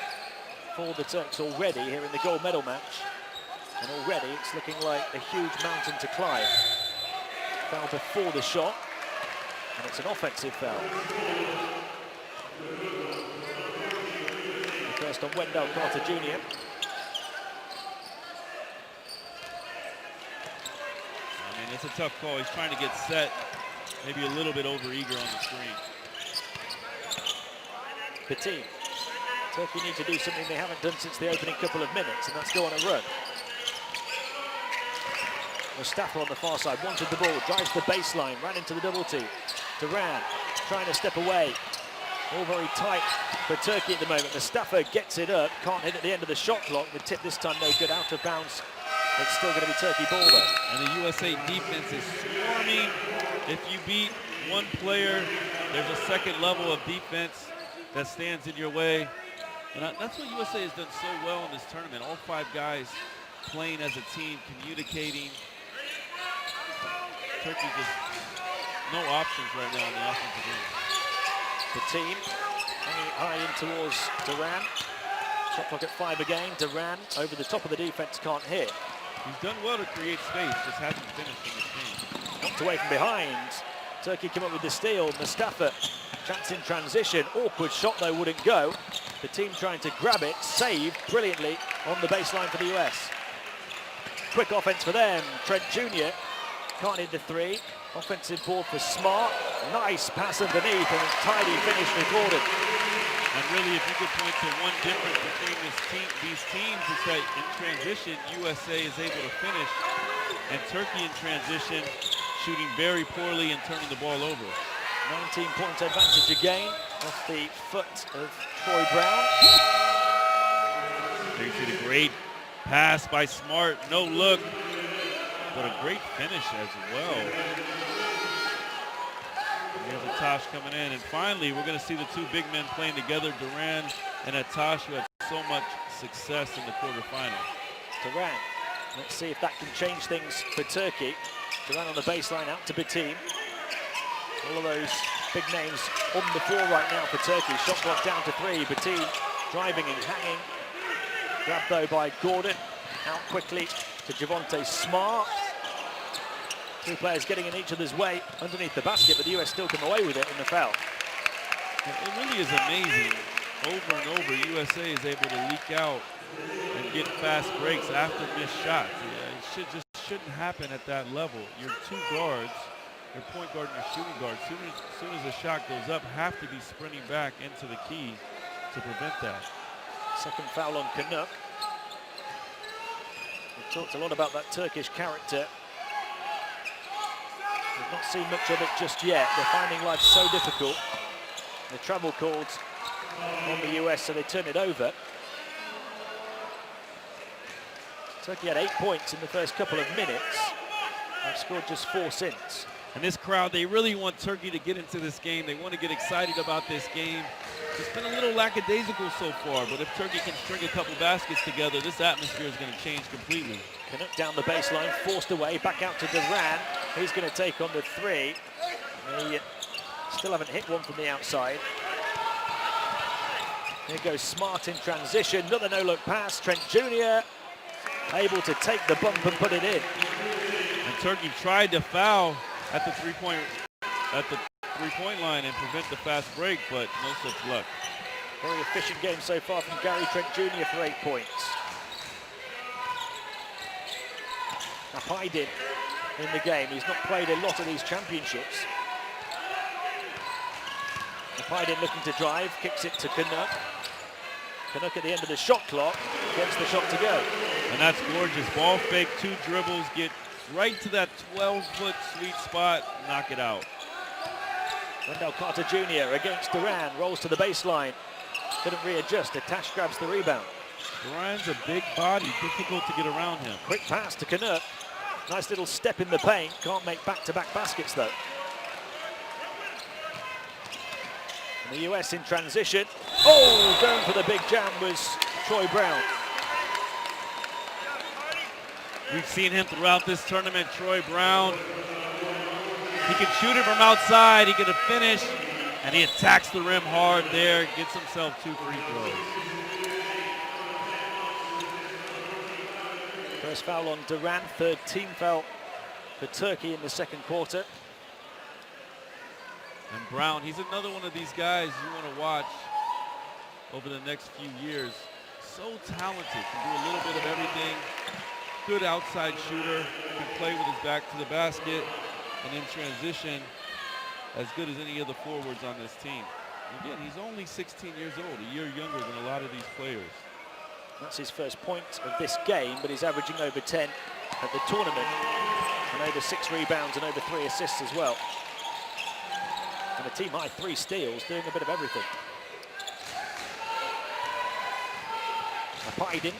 for the Turks already here in the gold medal match. And already it's looking like a huge mountain to climb. Foul before the shot. And it's an offensive foul. The first on Wendell Carter Jr. I mean, it's a tough call. He's trying to get set, maybe a little bit over-eager on the screen. Beteam. Turkey need to do something they haven't done since the opening couple of minutes, and that's go on a run. Mustafa on the far side wanted the ball, drives the baseline, ran into the double team. Duran trying to step away. All very tight for Turkey at the moment. Mustafa gets it up, can't hit at the end of the shot clock. The tip this time no good, out of bounds. It's still going to be Turkey ball though. And the USA defense is swarming. If you beat one player, there's a second level of defense that stands in your way. And that's what USA has done so well in this tournament. All 5 guys playing as a team, communicating. Turkey just no options right now in the offensive game. The team hanging high in towards Duran. Shot clock at 5 again. Duran over the top of the defense, can't hit. He's done well to create space, just hasn't finished in this game. Knocked away from behind. Turkey came up with the steal. Mustafa, chance in transition. Awkward shot though, wouldn't go. The team trying to grab it, saved brilliantly on the baseline for the US. Quick offense for them. Trent Jr. can't hit the 3. Offensive board for Smart. Nice pass underneath and a tidy finish recorded. And really, if you could point to one difference between these teams, is that in transition, USA is able to finish, and Turkey in transition, shooting very poorly and turning the ball over. 19-point advantage again off the foot of Troy Brown. There you see the great pass by Smart, no look, but a great finish as well. Here's Atash coming in, and finally we're going to see the 2 big men playing together, Duran and Atash, who had so much success in the quarterfinal. Duran, let's see if that can change things for Turkey. Duran on the baseline, out to Batim. All of those big names on the floor right now for Turkey. Shot clock down to 3. Batim driving and hanging. Grabbed though by Gordon. Out quickly to Javonte Smart. 2 players getting in each other's way underneath the basket, but the US still come away with it in the foul. It really is amazing. Over and over, USA is able to leak out and get fast breaks after missed shots. Yeah, it shouldn't happen at that level. Your 2 guards, your point guard and your shooting guard, as soon as the shot goes up, have to be sprinting back into the key to prevent that. Second foul on Canuck. We've talked a lot about that Turkish character. We've not seen much of it just yet. They're finding life so difficult. The travel called on the US, so they turn it over. Turkey had 8 points in the first couple of minutes. They've scored just 4 since. And this crowd, they really want Turkey to get into this game. They want to get excited about this game. It's been a little lackadaisical so far, but if Turkey can string a couple baskets together, this atmosphere is going to change completely. Canuck down the baseline, forced away, back out to Duran. He's going to take on the 3. They still haven't hit one from the outside. Here goes Smart in transition, another no-look pass. Trent Jr. able to take the bump and put it in. And Turkey tried to foul at the three-point line and prevent the fast break, but no such luck. Very efficient game so far from Gary Trent Jr. for 8 points. Now Haydn in the game. He's not played a lot of these championships. Haydn looking to drive, kicks it to Canuck. Canuck at the end of the shot clock gets the shot to go. And that's gorgeous. Ball fake, 2 dribbles, get right to that 12-foot sweet spot, knock it out. Wendell Carter Jr. against Duran, rolls to the baseline. Couldn't readjust, Atash grabs the rebound. Duran's a big body, difficult to get around him. Quick pass to Canuck. Nice little step in the paint, can't make back-to-back baskets though. And the US in transition. Oh, going for the big jam was Troy Brown. We've seen him throughout this tournament, Troy Brown. He can shoot it from outside, he can finish, and he attacks the rim hard there, gets himself 2 free throws. First foul on Duran, 3rd team foul for Turkey in the second quarter. And Brown, he's another one of these guys you want to watch over the next few years. So talented, can do a little bit of everything. Good outside shooter, can play with his back to the basket, and in transition, as good as any of the forwards on this team. Again, he's only 16 years old, a year younger than a lot of these players. That's his first point of this game, but he's averaging over 10 at the tournament. And over 6 rebounds and over 3 assists as well. And a team high 3 steals, doing a bit of everything. Biden.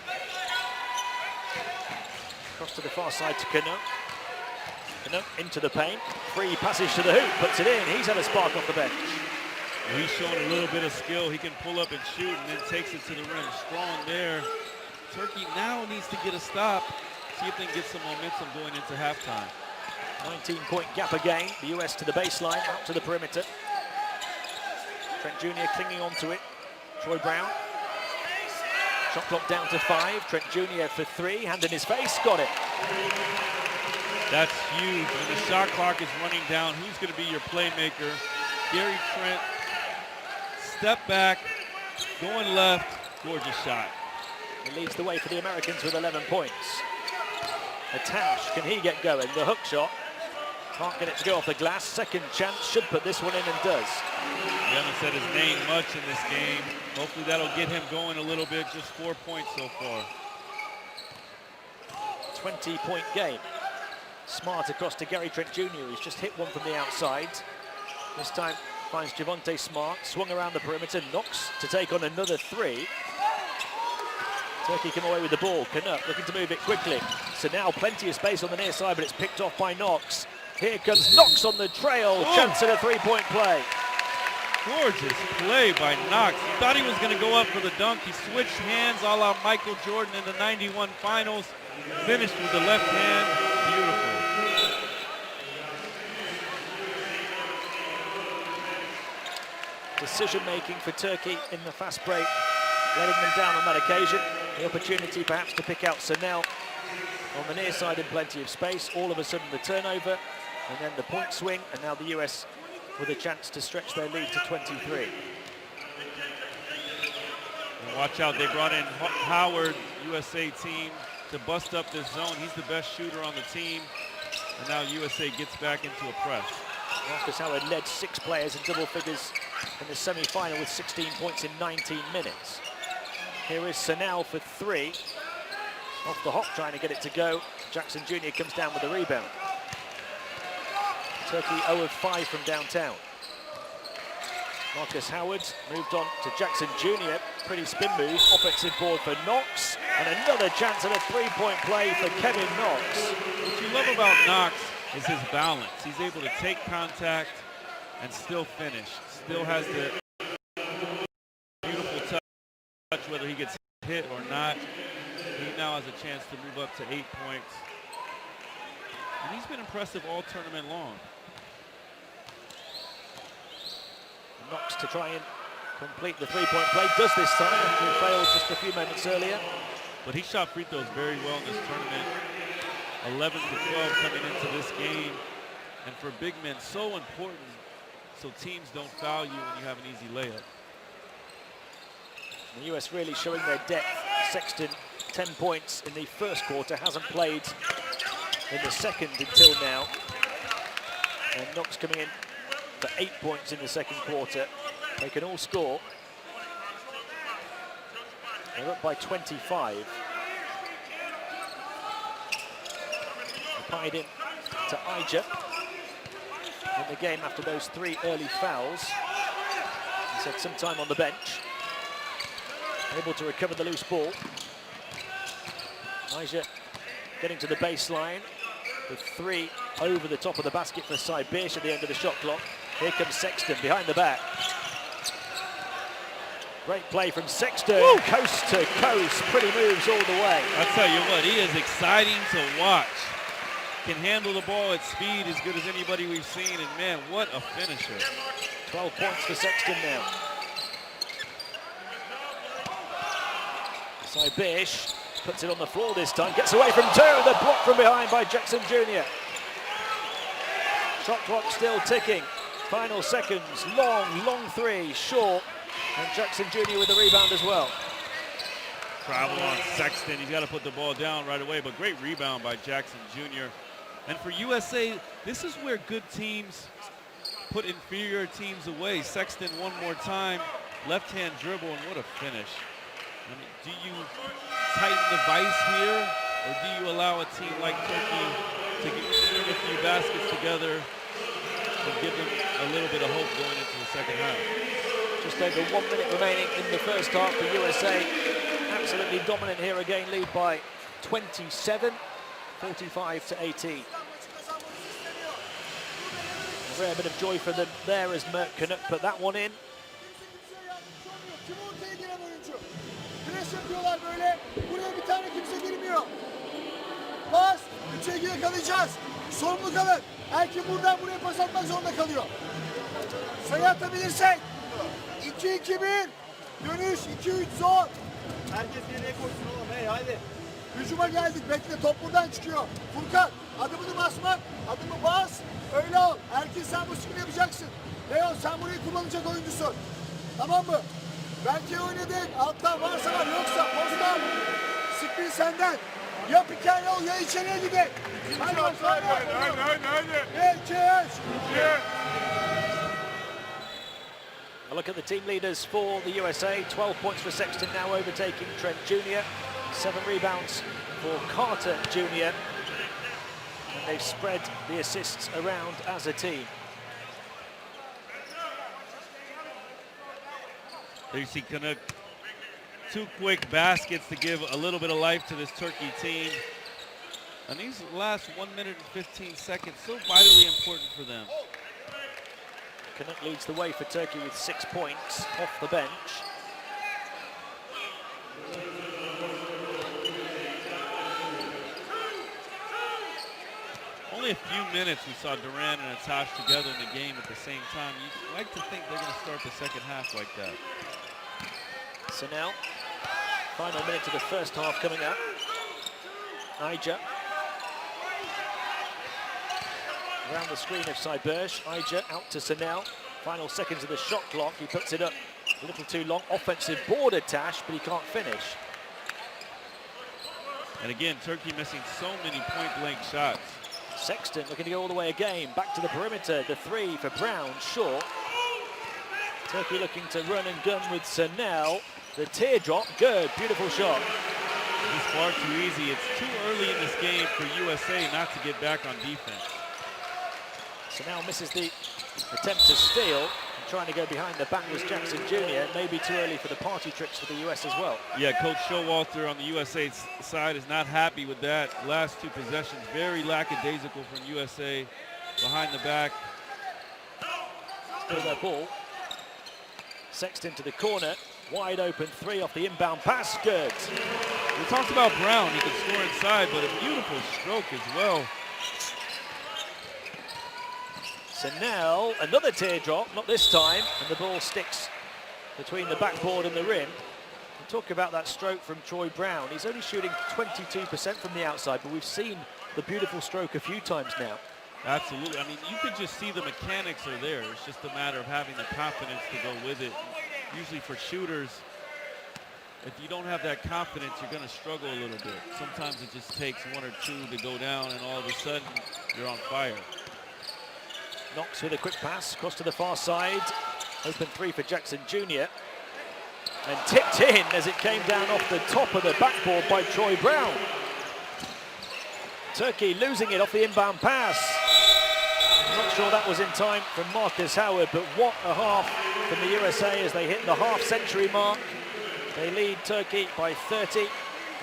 Across to the far side to Canuck. Canuck into the paint. Free passage to the hoop, puts it in. He's had a spark off the bench. He's shown a little bit of skill. He can pull up and shoot and then takes it to the rim. Strong there. Turkey now needs to get a stop. See if they can get some momentum going into halftime. 19-point gap again. The US to the baseline, out to the perimeter. Trent Jr. clinging onto it. Troy Brown. Shot clock down to 5. Trent Jr. for 3. Hand in his face. Got it. That's huge. When the shot clock is running down, who's going to be your playmaker? Gary Trent. Step back. Going left. Gorgeous shot. He leads the way for the Americans with 11 points. Atash, can he get going? The hook shot. Can't get it to go off the glass. Second chance. Should put this one in and does. We haven't said his name much in this game. Hopefully that'll get him going a little bit. Just 4 points so far. 20-point game. Smart across to Gary Trent Jr. He's just hit one from the outside. This time finds Javonte Smart. Swung around the perimeter. Knox to take on another 3. Turkey come away with the ball. Canuck looking to move it quickly. So now plenty of space on the near side, but it's picked off by Knox. Here comes Knox on the trail. Oh. Chance at a 3-point play. Gorgeous play by Knox. He thought he was going to go up for the dunk. He switched hands a la Michael Jordan in the 91 finals. Finished with the left hand. Beautiful. Decision making for Turkey in the fast break. Letting them down on that occasion. The opportunity perhaps to pick out Sanel on the near side in plenty of space. All of a sudden the turnover and then the point swing, and now the US with a chance to stretch their lead to 23. And watch out, they brought in Howard, USA team, to bust up this zone. He's the best shooter on the team. And now USA gets back into a press. Marcus Howard led 6 players in double figures in the semi-final with 16 points in 19 minutes. Here is Sanel for 3. Off the hop, trying to get it to go. Jackson Jr. comes down with the rebound. Turkey 0 of 5 from downtown. Marcus Howard moved on to Jackson Jr. Pretty spin move. Offensive board for Knox. And another chance at a 3-point play for Kevin Knox. What you love about Knox is his balance. He's able to take contact and still finish. Still has the beautiful touch, whether he gets hit or not. He now has a chance to move up to 8 points. And he's been impressive all tournament long. Knox to try and complete the 3-point play. Does this time after he failed just a few moments earlier. But he shot free throws very well in this tournament. 11 to 12 coming into this game. And for big men, so important so teams don't foul you when you have an easy layup. The US really showing their depth. Sexton, 10 points in the first quarter, hasn't played in the second until now. And Knox coming in for 8 points in the second quarter. They can all score. They're up by 25. Applied in to Ija in the game after those 3 early fouls. He's had some time on the bench. Able to recover the loose ball. Ija getting to the baseline. The 3 over the top of the basket for Saibish at the end of the shot clock. Here comes Sexton behind the back. Great play from Sexton. Woo! Coast to coast, pretty moves all the way. I'll tell you what, he is exciting to watch. Can handle the ball at speed as good as anybody we've seen, and man, what a finisher. 12 points for Sexton now. Saibish puts it on the floor this time, gets away from 2, the block from behind by Jackson Jr. Shot clock still ticking. Final seconds, long 3, short, and Jackson Jr. with the rebound as well. Travel on Sexton, he's got to put the ball down right away, but great rebound by Jackson Jr. And for USA, this is where good teams put inferior teams away. Sexton one more time, left-hand dribble, and what a finish. I mean, do you tighten the vice here, or do you allow a team like Turkey to get a few baskets together and give them a little bit of hope going into the second half. Just over 1 minute remaining in the first half for USA. Absolutely dominant here again, lead by 27, 45 to 18. A rare bit of joy for them there as Mert Canuck put that one in. Pres yapıyorlar böyle. Buraya bir tane kimse girmiyor. Pas. 3'e yakalayacağız. Sorumluluk alın. Erkin buradan buraya pas atmak zorunda kalıyor. Sayı atabilirsek. 2-2-1. Dönüş 2-3 zor. Herkes nereye koysun oğlum. Hey haydi. Hücuma geldik. Bekle top buradan çıkıyor. Furkan adımını basmak. Adımı bas. Öyle ol. Erkin sen bu skill'i yapacaksın. Leo sen burayı kullanacak oyuncusun. Tamam mı? Belki oynadık. Alttan varsa var yoksa postan. Screen senden. Ya pick and roll ya içeriye gidelim. Hadi hadi. A look at the team leaders for the USA. 12 points for Sexton, now overtaking Trent Jr. 7 rebounds for Carter Jr. And they've spread the assists around as a team. There you see Canuck, 2 quick baskets to give a little bit of life to this Turkey team. And these last 1 minute and 15 seconds, so vitally important for them. Canuck leads the way for Turkey with 6 points off the bench. Only a few minutes we saw Durant and Atash together in the game at the same time. You'd like to think they're going to start the second half like that. So now, final minute of the first half coming up. Ija. Around the screen of Cyberge. Ija out to Sanel. Final seconds of the shot clock. He puts it up a little too long. Offensive board Atash, but he can't finish. And again, Turkey missing so many point-blank shots. Sexton looking to go all the way again. Back to the perimeter. The 3 for Brown, short. Turkey looking to run and gun with Sanel. The teardrop, good, beautiful shot. It's far too easy. It's too early in this game for USA not to get back on defense. Sanel misses the attempt to steal. And trying to go behind the back was Jackson Jr. Maybe too early for the party tricks for the US as well. Yeah, Coach Showalter on the USA side is not happy with that. Last 2 possessions, very lackadaisical from USA behind the back. Still their ball. Sexton to the corner. Wide open 3 off the inbound pass. Good. We talked about Brown. He could score inside, but a beautiful stroke as well. Sanel, another teardrop, not this time, and the ball sticks between the backboard and the rim. We talk about that stroke from Troy Brown. He's only shooting 22% from the outside, but we've seen the beautiful stroke a few times now. Absolutely. I mean, you could just see the mechanics are there. It's just a matter of having the confidence to go with it. Usually for shooters, if you don't have that confidence, you're going to struggle a little bit. Sometimes it just takes 1 or 2 to go down, and all of a sudden, you're on fire. Knox with a quick pass across to the far side. Open 3 for Jackson Jr. And tipped in as it came down off the top of the backboard by Troy Brown. Turkey losing it off the inbound pass. Not sure that was in time from Marcus Howard, but what a half from the USA as they hit the half-century mark. They lead Turkey by 30.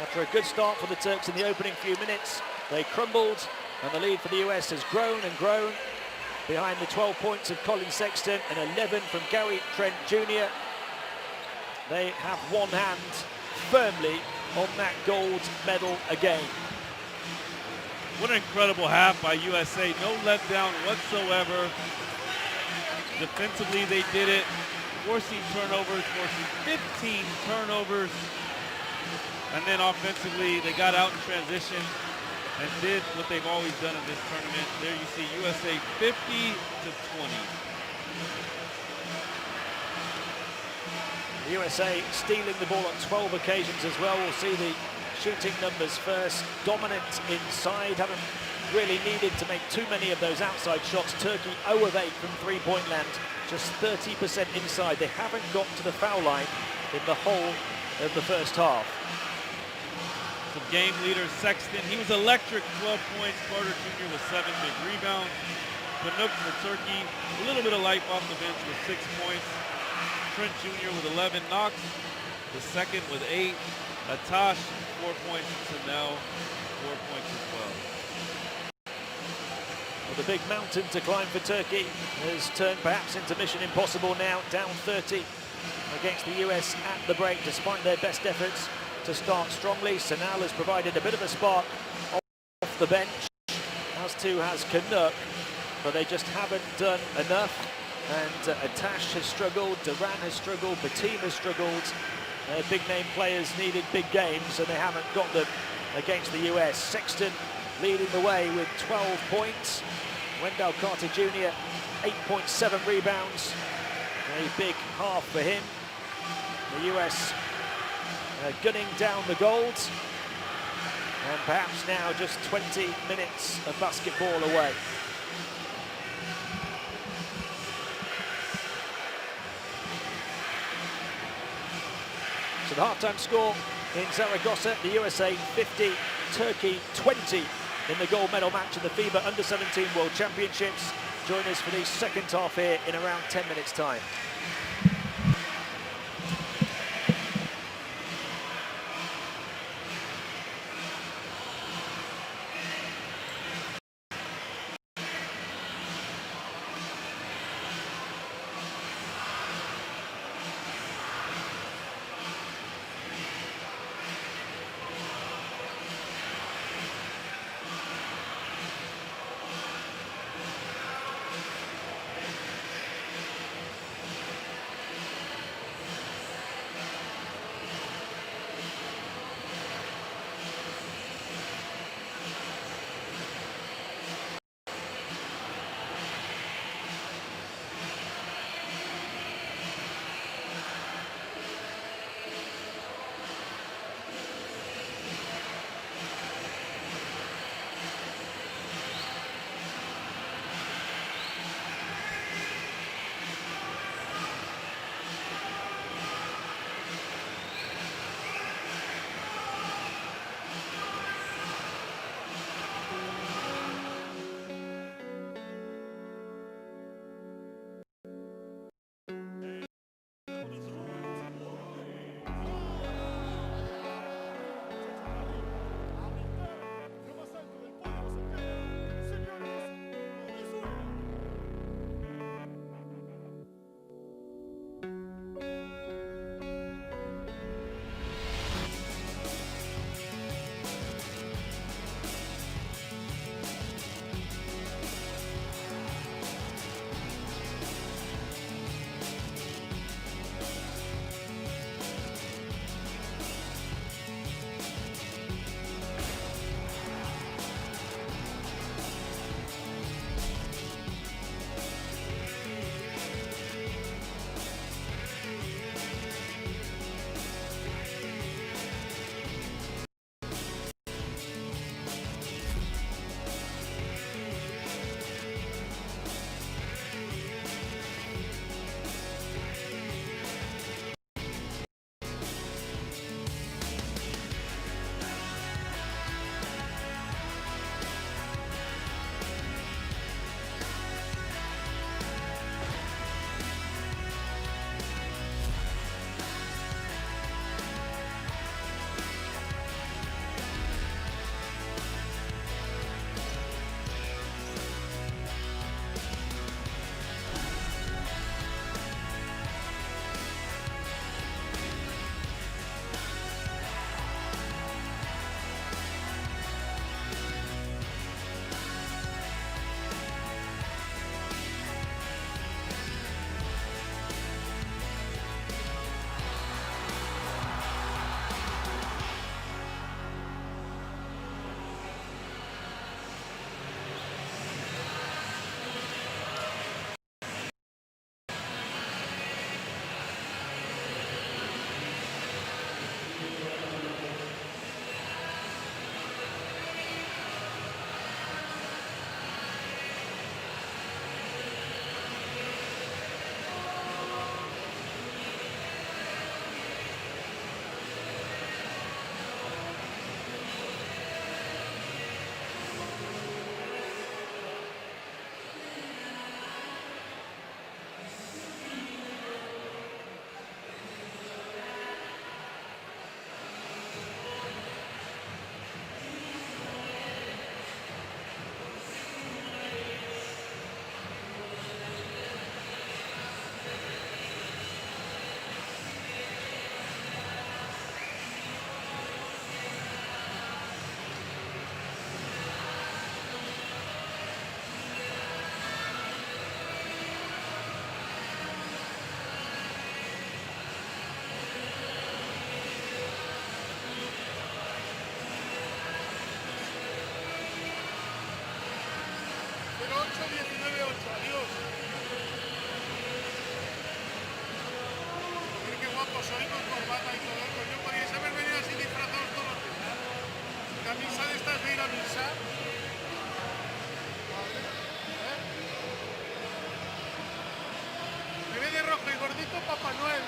After a good start for the Turks in the opening few minutes, they crumbled, and the lead for the US has grown and grown. Behind the 12 points of Colin Sexton and 11 from Gary Trent Jr. They have one hand firmly on that gold medal again. What an incredible half by USA. No letdown whatsoever. Defensively, they did it. Forcing turnovers, forcing 15 turnovers. And then offensively, they got out in transition and did what they've always done in this tournament. There you see USA 50 to 20. The USA stealing the ball on 12 occasions as well. We'll see the shooting numbers first. Dominant inside, haven't really needed to make too many of those outside shots. Turkey 0 of 8 from three-point land, just 30% inside. They haven't got to the foul line in the whole of the first half. Some game leaders, Sexton, he was electric, 12 points. Carter Jr. with 7 big rebounds. Canuck for Turkey, a little bit of life off the bench with 6 points. Trent Jr. with 11. Knox, the second with 8. Atash, 4 points. And Sanel, 4 points as well. Well, the big mountain to climb for Turkey has turned perhaps into mission impossible now. Down 30 against the US at the break, despite their best efforts to start strongly. Sanel has provided a bit of a spark off the bench, as too has Canuck, but they just haven't done enough. And Atash has struggled, Duran has struggled, the team has struggled. Big name players needed big games and they haven't got them against the US. Sexton leading the way with 12 points. Wendell Carter Jr. 8.7 rebounds. A big half for him. The US gunning down the gold. And perhaps now just 20 minutes of basketball away. So the halftime score in Zaragoza, the USA 50, Turkey 20 in the gold medal match in the FIBA Under-17 World Championships. Join us for the second half here in around 10 minutes' time. 19-8, adiós. Miren qué guapo soy con corbata y todo. Coño, podríais haber venido así disfrazados todos los días. Camisa de estas de ir a misa. Me ve de rojo y gordito Papá Noel.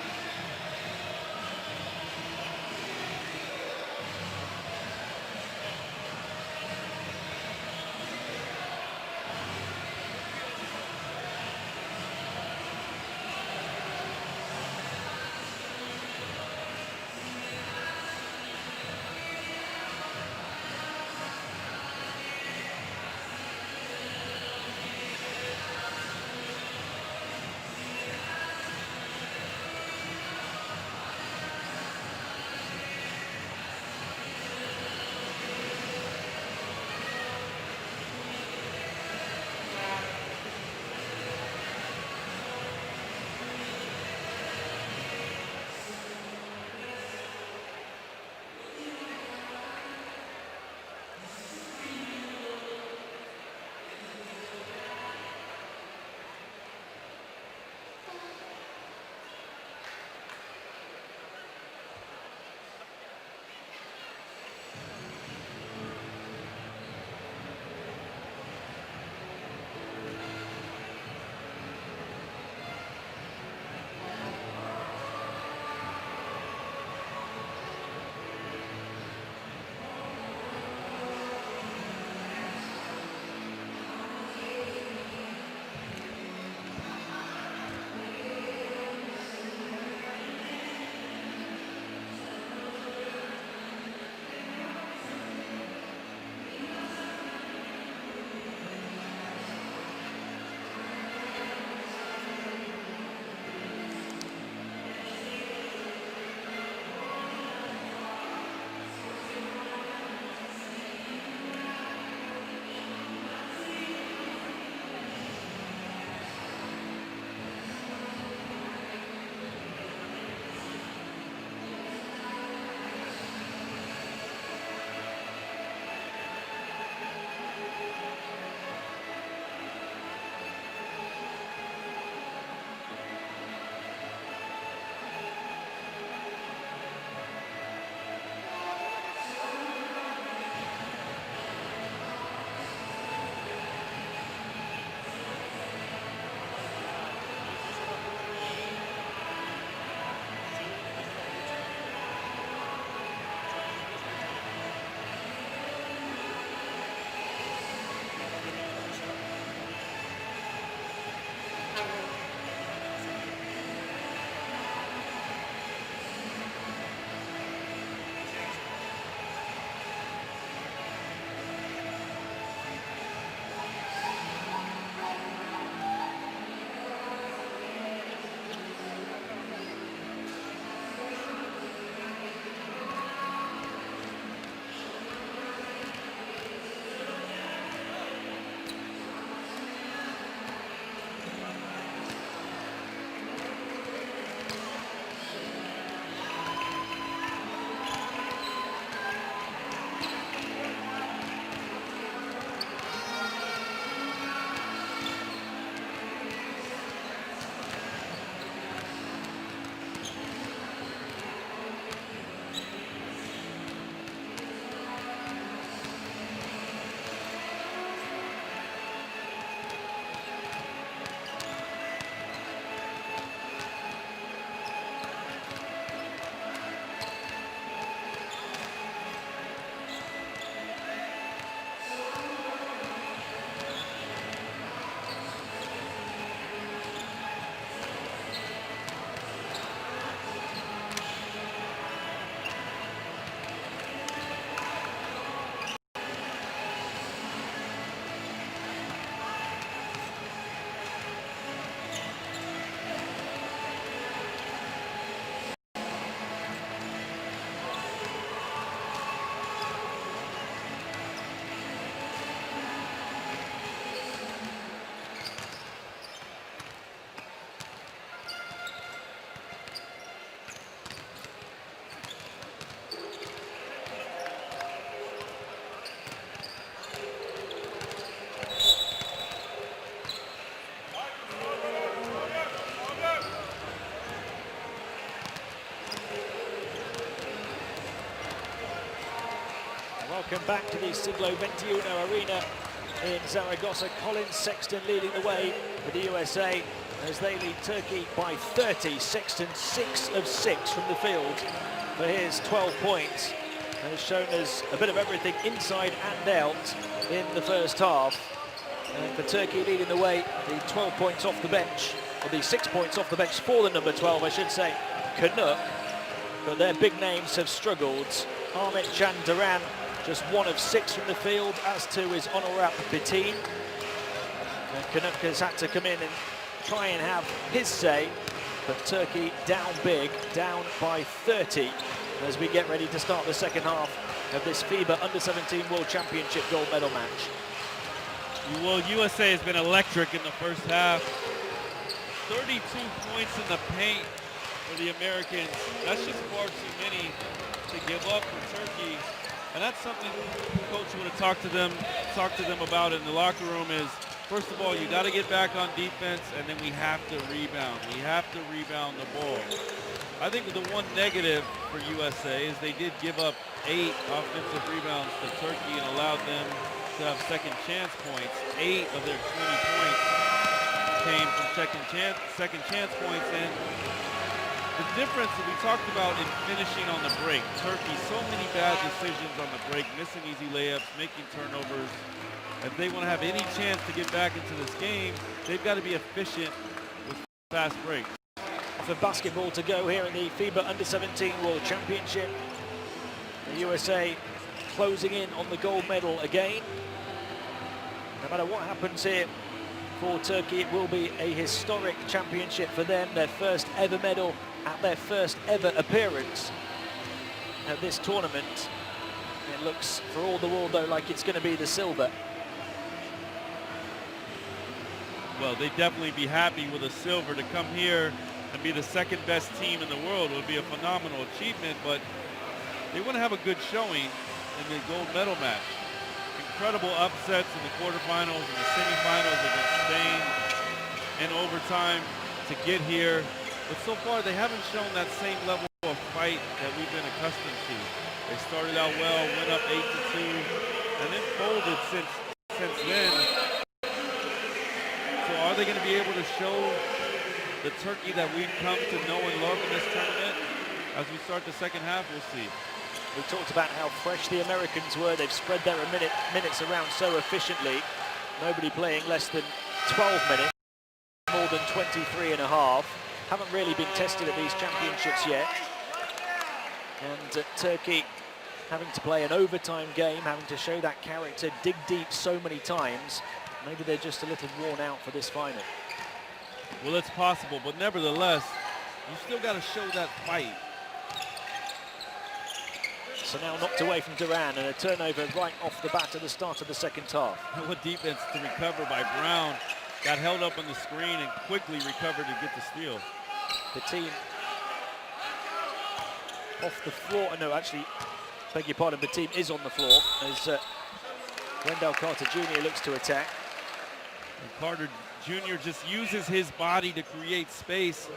Welcome back to the Siglo XXI Arena in Zaragoza. Colin Sexton leading the way for the USA as they lead Turkey by 30. Sexton 6 of 6 from the field for his 12 points. And has shown us a bit of everything inside and out in the first half. And for Turkey leading the way, the 12 points off the bench, or the 6 points off the bench for the number 12, I should say, Canuck. But their big names have struggled. Ahmet Can Duran just 1 of 6 from the field, as to is Onuralp Bitin. Canuck has had to come in and try and have his say, but Turkey down big, down by 30 as we get ready to start the second half of this FIBA Under-17 World Championship gold medal match. Well, USA has been electric in the first half. 32 points in the paint for the Americans. That's just far too many to give up for Turkey. And that's something Coach would have talked to them about in the locker room is, first of all, you got to get back on defense, and then we have to rebound. We have to rebound the ball. I think the one negative for USA is they did give up 8 offensive rebounds to Turkey and allowed them to have second chance points. 8 of their 20 points came from second chance points. And the difference that we talked about in finishing on the break, Turkey, so many bad decisions on the break, missing easy layups, making turnovers. If they want to have any chance to get back into this game, they've got to be efficient with fast breaks. For basketball to go here in the FIBA Under-17 World Championship. The USA closing in on the gold medal again. No matter what happens here for Turkey, it will be a historic championship for them, their first ever medal at their first ever appearance at this tournament. It looks for all the world though like it's going to be the silver. Well, they'd definitely be happy with a silver. To come here and be the second best team in the world would be a phenomenal achievement, but they want to have a good showing in the gold medal match. Incredible upsets in the quarterfinals and the semifinals against Spain in overtime to get here. But so far, they haven't shown that same level of fight that we've been accustomed to. They started out well, went up 8-2, and then folded since then. So are they going to be able to show the Turkey that we've come to know and love in this tournament? As we start the second half, we'll see. We talked about how fresh the Americans were. They've spread their minutes around so efficiently. Nobody playing less than 12 minutes, more than 23 and a half. Haven't really been tested at these championships yet. And Turkey having to play an overtime game, having to show that character, dig deep so many times. Maybe they're just a little worn out for this final. Well, it's possible, but nevertheless, you still got to show that fight. So now knocked away from Duran, and a turnover right off the bat at the start of the second half. What defense to recover by Brown. Got held up on the screen and quickly recovered to get the steal. The team off the floor. No, actually, beg your pardon, the team is on the floor as Wendell Carter Jr. looks to attack. And Carter Jr. just uses his body to create space.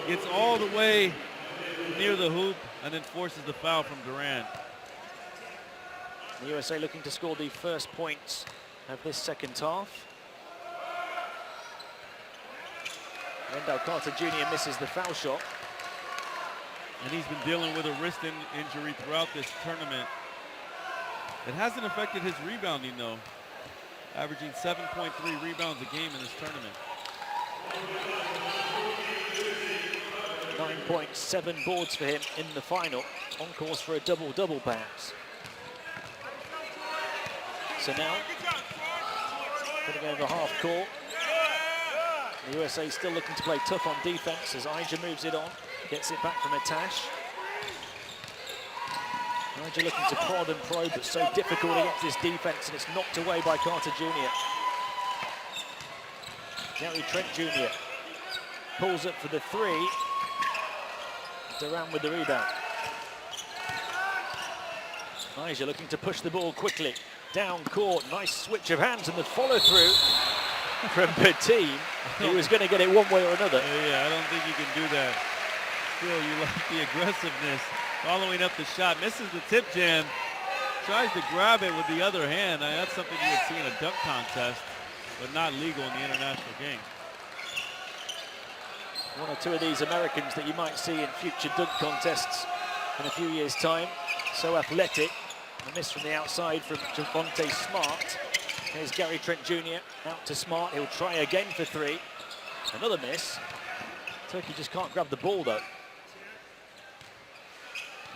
Gets all the way near the hoop and then forces the foul from Durant. The USA looking to score the first points of this second half. Wendell Carter Jr. misses the foul shot. And he's been dealing with a wrist injury throughout this tournament. It hasn't affected his rebounding though, averaging 7.3 rebounds a game in this tournament. 9.7 boards for him in the final, on course for a double-double perhaps. So now, putting over half court. The USA still looking to play tough on defense as Ija moves it on, gets it back from Atash. Ija looking to prod and probe, but so difficult against this defense, and it's knocked away by Carter Jr. Gary Trent Jr. pulls up for the three. Duran with the rebound. Ija looking to push the ball quickly. Down court, nice switch of hands, and the follow through from Bitin. He was going to get it one way or another. Yeah, I don't think you can do that. Still, you like the aggressiveness. Following up the shot, misses the tip jam. tries to grab it with the other hand. That's something you would see in a dunk contest, but not legal in the international game. One or two of these Americans that you might see in future dunk contests in a few years' time. So athletic. A miss from the outside from Javonte Smart. Here's Gary Trent Jr. out to Smart. He'll try again for three. Another miss. Turkey just can't grab the ball, though.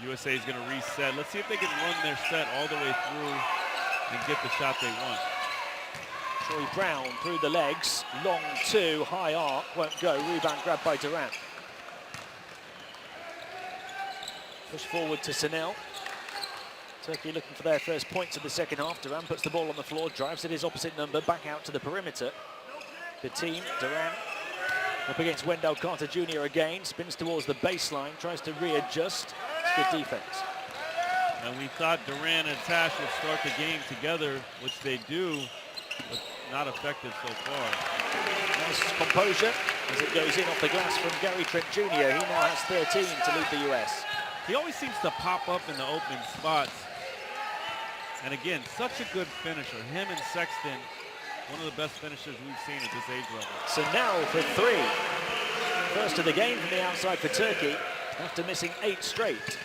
USA is going to reset. Let's see if they can run their set all the way through and get the shot they want. Troy Brown through the legs. Long two, high arc, won't go. Rebound grabbed by Durant. Push forward to Sanel. Turkey looking for their first points of the second half. Durant puts the ball on the floor, drives at his opposite number, back out to the perimeter. The team, Durant, up against Wendell Carter Jr. again, spins towards the baseline, tries to readjust. Good defense. And we thought Durant and Tash would start the game together, which they do, but not effective so far. Nice composure as it goes in off the glass from Gary Trent Jr. He now has 13 to lead the US. He always seems to pop up in the open spots. And again, such a good finisher. Him and Sexton, one of the best finishers we've seen at this age level. So now for three. First of the game from the outside for Turkey after missing 8 straight.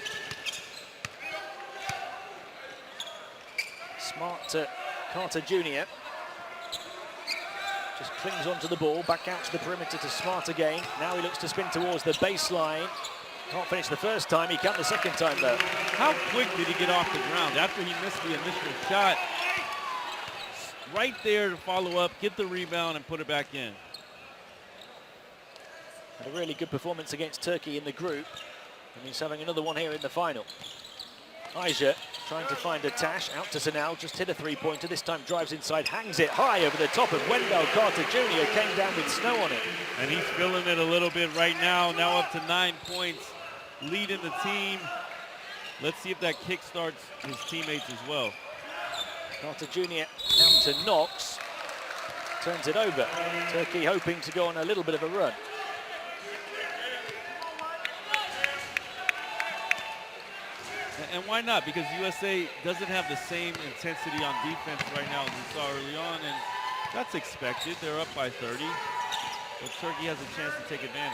Smart to Carter Jr. Just clings onto the ball, back out to the perimeter to Smart again. Now he looks to spin towards the baseline. Can't finish the first time, he can the second time though. How quick did he get off the ground after he missed the initial shot? Right there to follow up, get the rebound and put it back in. And a really good performance against Turkey in the group. And he's having another one here in the final. Aija trying to find a Tash, out to Sanel, just hit a three-pointer, this time drives inside, hangs it high over the top of Wendell Carter Jr. Came down with snow on it. And he's feeling it a little bit right now up to 9 points, leading the team. Let's see if that kick starts his teammates as well. Carter Jr. out to Knox, turns it over. Turkey hoping to go on a little bit of a run. And why not? Because USA doesn't have the same intensity on defense right now as we saw early on, and that's expected. They're up by 30, but Turkey has a chance to take advantage.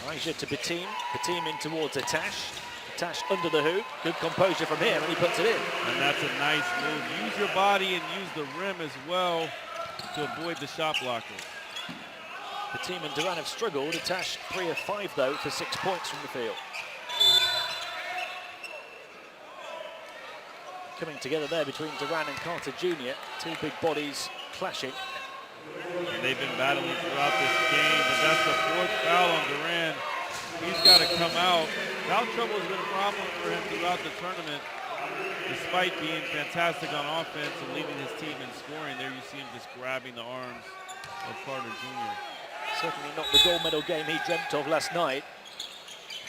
Aija to Batim, Batim in towards a Tash. Tash under the hoop, good composure from him, and he puts it in. And that's a nice move. Use your body and use the rim as well to avoid the shot blockers. Batim and Durant have struggled. Tash 3 of 5 though for 6 points from the field. Coming together there between Durant and Carter Jr. 2 big bodies clashing. And they've been battling throughout this game, but that's the 4th foul on Durant. He's got to come out. Foul trouble has been a problem for him throughout the tournament, despite being fantastic on offense and leading his team in scoring. There you see him just grabbing the arms of Carter Jr. Certainly not the gold medal game he dreamt of last night.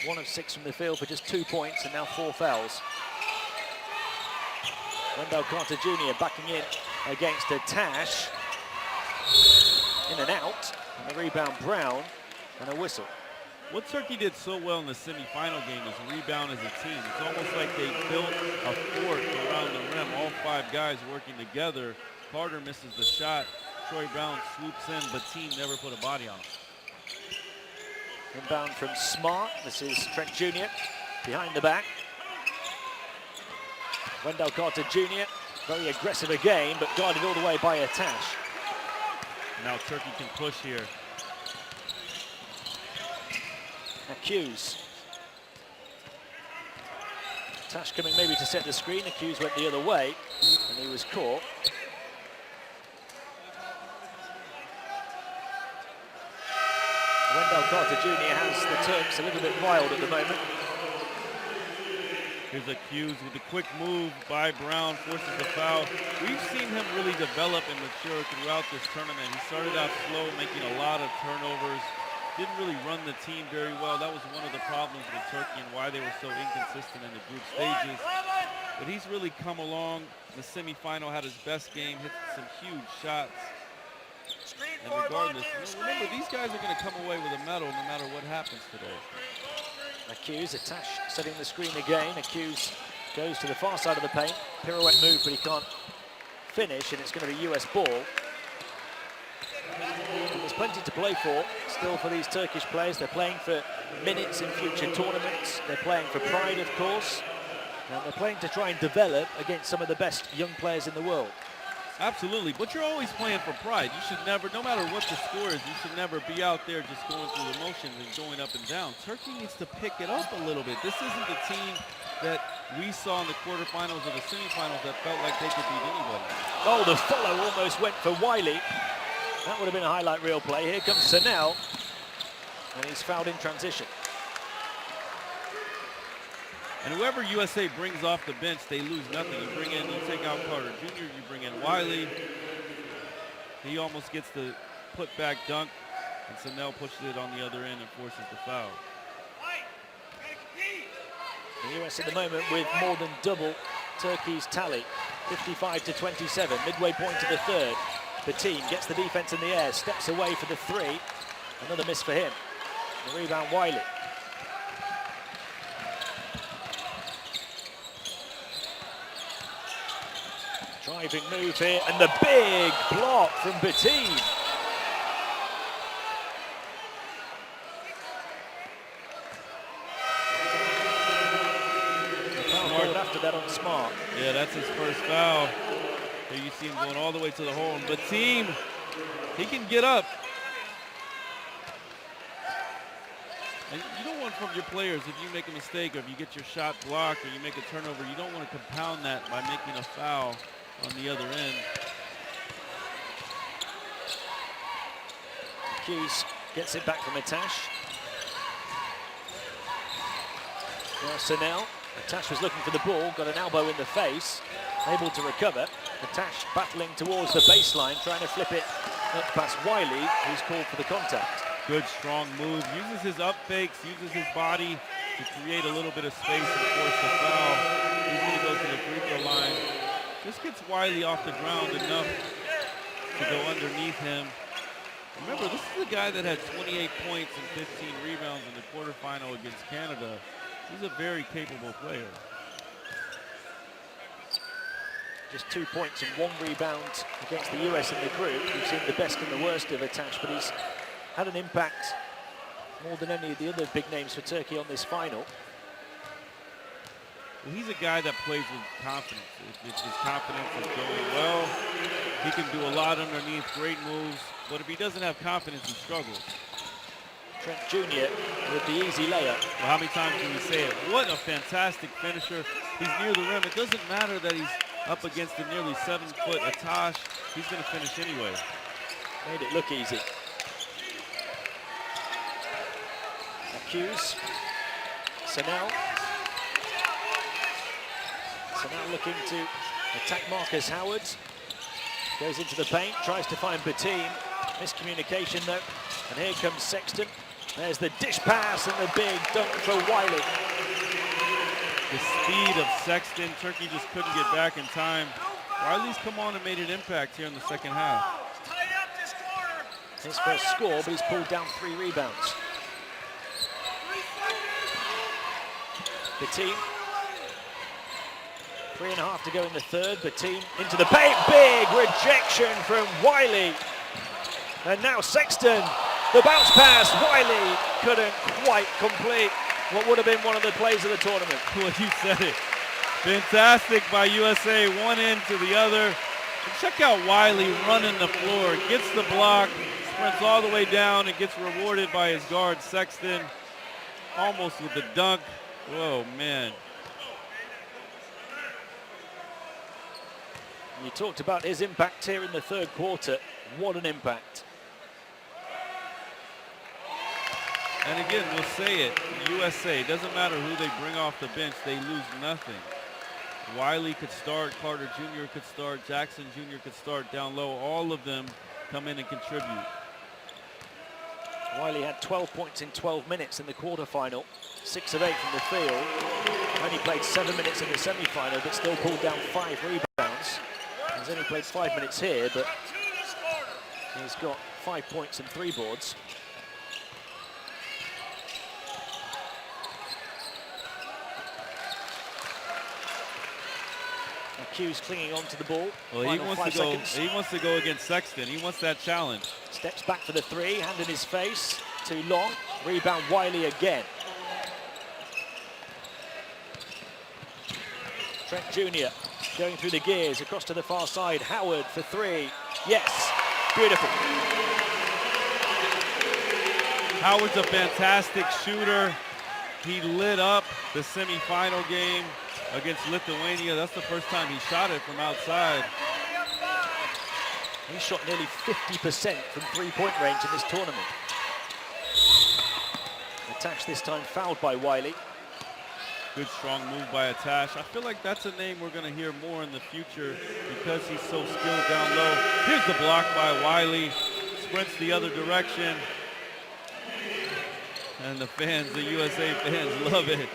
1 of 6 from the field for just 2 points and now 4 fouls. Wendell Carter Jr. backing in against a Tash. In and out, and the rebound Brown, and a whistle. What Turkey did so well in the semifinal game is rebound as a team. It's almost like they built a fort around the rim, all 5 guys working together. Carter misses the shot. Troy Brown swoops in, but team never put a body on him. Inbound from Smart. This is Trent Jr. behind the back. Wendell Carter Jr. very aggressive again, but guarded all the way by a Tash. Now Turkey can push here. Hughes. Tash coming maybe to set the screen. Hughes went the other way, and he was caught. Wendell Carter Jr. has the Turks a little bit wild at the moment. Here's a Hughes with a quick move by Brown, forces the foul. We've seen him really develop and mature throughout this tournament. He started out slow, making a lot of turnovers. Didn't really run the team very well. That was one of the problems with Turkey and why they were so inconsistent in the group stages. But he's really come along. In the semifinal, had his best game, hit some huge shots. And regardless, remember, these guys are going to come away with a medal no matter what happens today. Hughes, a Tash setting the screen again. Hughes Goes to the far side of the paint. Pirouette move, but he can't finish, and it's going to be US ball. And there's plenty to play for still for these Turkish players. They're playing for minutes in future tournaments. They're playing for pride, of course. And they're playing to try and develop against some of the best young players in the world. Absolutely, but you're always playing for pride. You should never, no matter what the score is, you should never be out there just going through the motions and going up and down. Turkey needs to pick it up a little bit. This isn't the team that we saw in the quarterfinals or the semifinals that felt like they could beat anybody. Oh, the follow almost went for Wiley. That would have been a highlight reel play. Here comes Sanel, and he's fouled in transition. And whoever USA brings off the bench, they lose nothing. You take out Carter Jr., you bring in Wiley. He almost gets the put-back dunk, and Sanel pushes it on the other end and forces the foul. The US at the moment with more than double Turkey's tally, 55-27, midway point to the third. The team gets the defense in the air, steps away for the three. Another miss for him. The rebound, Wiley. Driving move here, and the big block from Betim. After that on Smart. Yeah, that's his first foul. Here you see him going all the way to the hole. But Betim, he can get up. And you don't want from your players, if you make a mistake or if you get your shot blocked or you make a turnover, you don't want to compound that by making a foul on the other end. Hughes gets it back from Atash. Now Sanel. Atash was looking for the ball, got an elbow in the face, able to recover. Atash battling towards the baseline, trying to flip it up past Wiley, who's called for the contact. Good, strong move. Uses his up fakes, uses his body to create a little bit of space and force the foul. He's going to go to the free throw line. Just gets Wiley off the ground enough to go underneath him. Remember, this is a guy that had 28 points and 15 rebounds in the quarterfinal against Canada. He's a very capable player. Just 2 points and 1 rebound against the US in the group. We've seen the best and the worst of Atash, but he's had an impact more than any of the other big names for Turkey on this final. Well, he's a guy that plays with confidence. If his confidence is going well, he can do a lot underneath, great moves. But if he doesn't have confidence, he struggles. Trent Jr. with the easy layup. Well, how many times can we say it? What a fantastic finisher. He's near the rim. It doesn't matter that he's up against a nearly 7-foot Atash. He's going to finish anyway. Made it look easy. Hughes. Sanel. Sanel looking to attack Marcus Howard. Goes into the paint, tries to find Betim. Miscommunication though. And here comes Sexton. There's the dish pass and the big dunk for Wiley. The speed of Sexton, Turkey just couldn't get back in time. Wiley's come on and made an impact here in the second half. His first score, but he's pulled down 3 rebounds. Betim. 3.5 to go in the third. Betim into the paint. Big rejection from Wiley. And now Sexton. The bounce pass. Wiley couldn't quite complete what would have been one of the plays of the tournament. Well, you said it. Fantastic by USA, one end to the other. And check out Wiley running the floor. Gets the block, sprints all the way down, and gets rewarded by his guard, Sexton. Almost with the dunk. Whoa, man. You talked about his impact here in the third quarter. What an impact. And again, we'll say it, USA, doesn't matter who they bring off the bench, they lose nothing. Wiley could start, Carter Jr. could start, Jackson Jr. could start down low. All of them come in and contribute. Wiley had 12 points in 12 minutes in the quarterfinal, 6 of 8 from the field. Only played 7 minutes in the semi-final, but still pulled down 5 rebounds. He's only played 5 minutes here, but he's got 5 points and 3 boards. Hughes clinging on to the ball. Well, he wants to go against Sexton. He wants that challenge. Steps back for the three, hand in his face. Too long. Rebound Wiley again. Trent Jr. going through the gears across to the far side. Howard for three. Yes, beautiful. Howard's a fantastic shooter. He lit up the semifinal game against Lithuania. That's the first time he shot it from outside. He shot nearly 50% from three-point range in this tournament. Atash this time fouled by Wiley. Good strong move by Atash. I feel like that's a name we're going to hear more in the future because he's so skilled down low. Here's the block by Wiley. Sprints the other direction. And the fans, the USA fans, love it.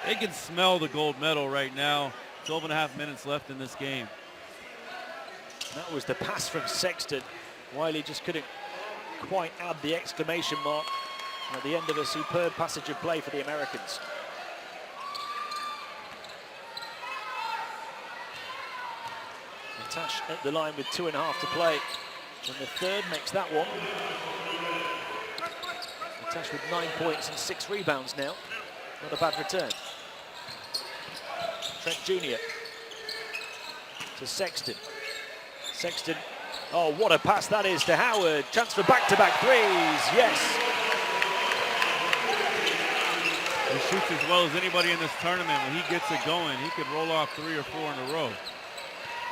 They can smell the gold medal right now. 12 and a half minutes left in this game. That was the pass from Sexton. Wiley just couldn't quite add the exclamation mark at the end of a superb passage of play for the Americans. Atash at the line with 2.5 to play. And the third makes that one. Atash with 9 points and 6 rebounds now. Not a bad return. Trent Jr. to Sexton. Sexton, oh, what a pass that is to Howard. Chance for back-to-back threes, yes. He shoots as well as anybody in this tournament. When he gets it going, he could roll off 3 or 4 in a row.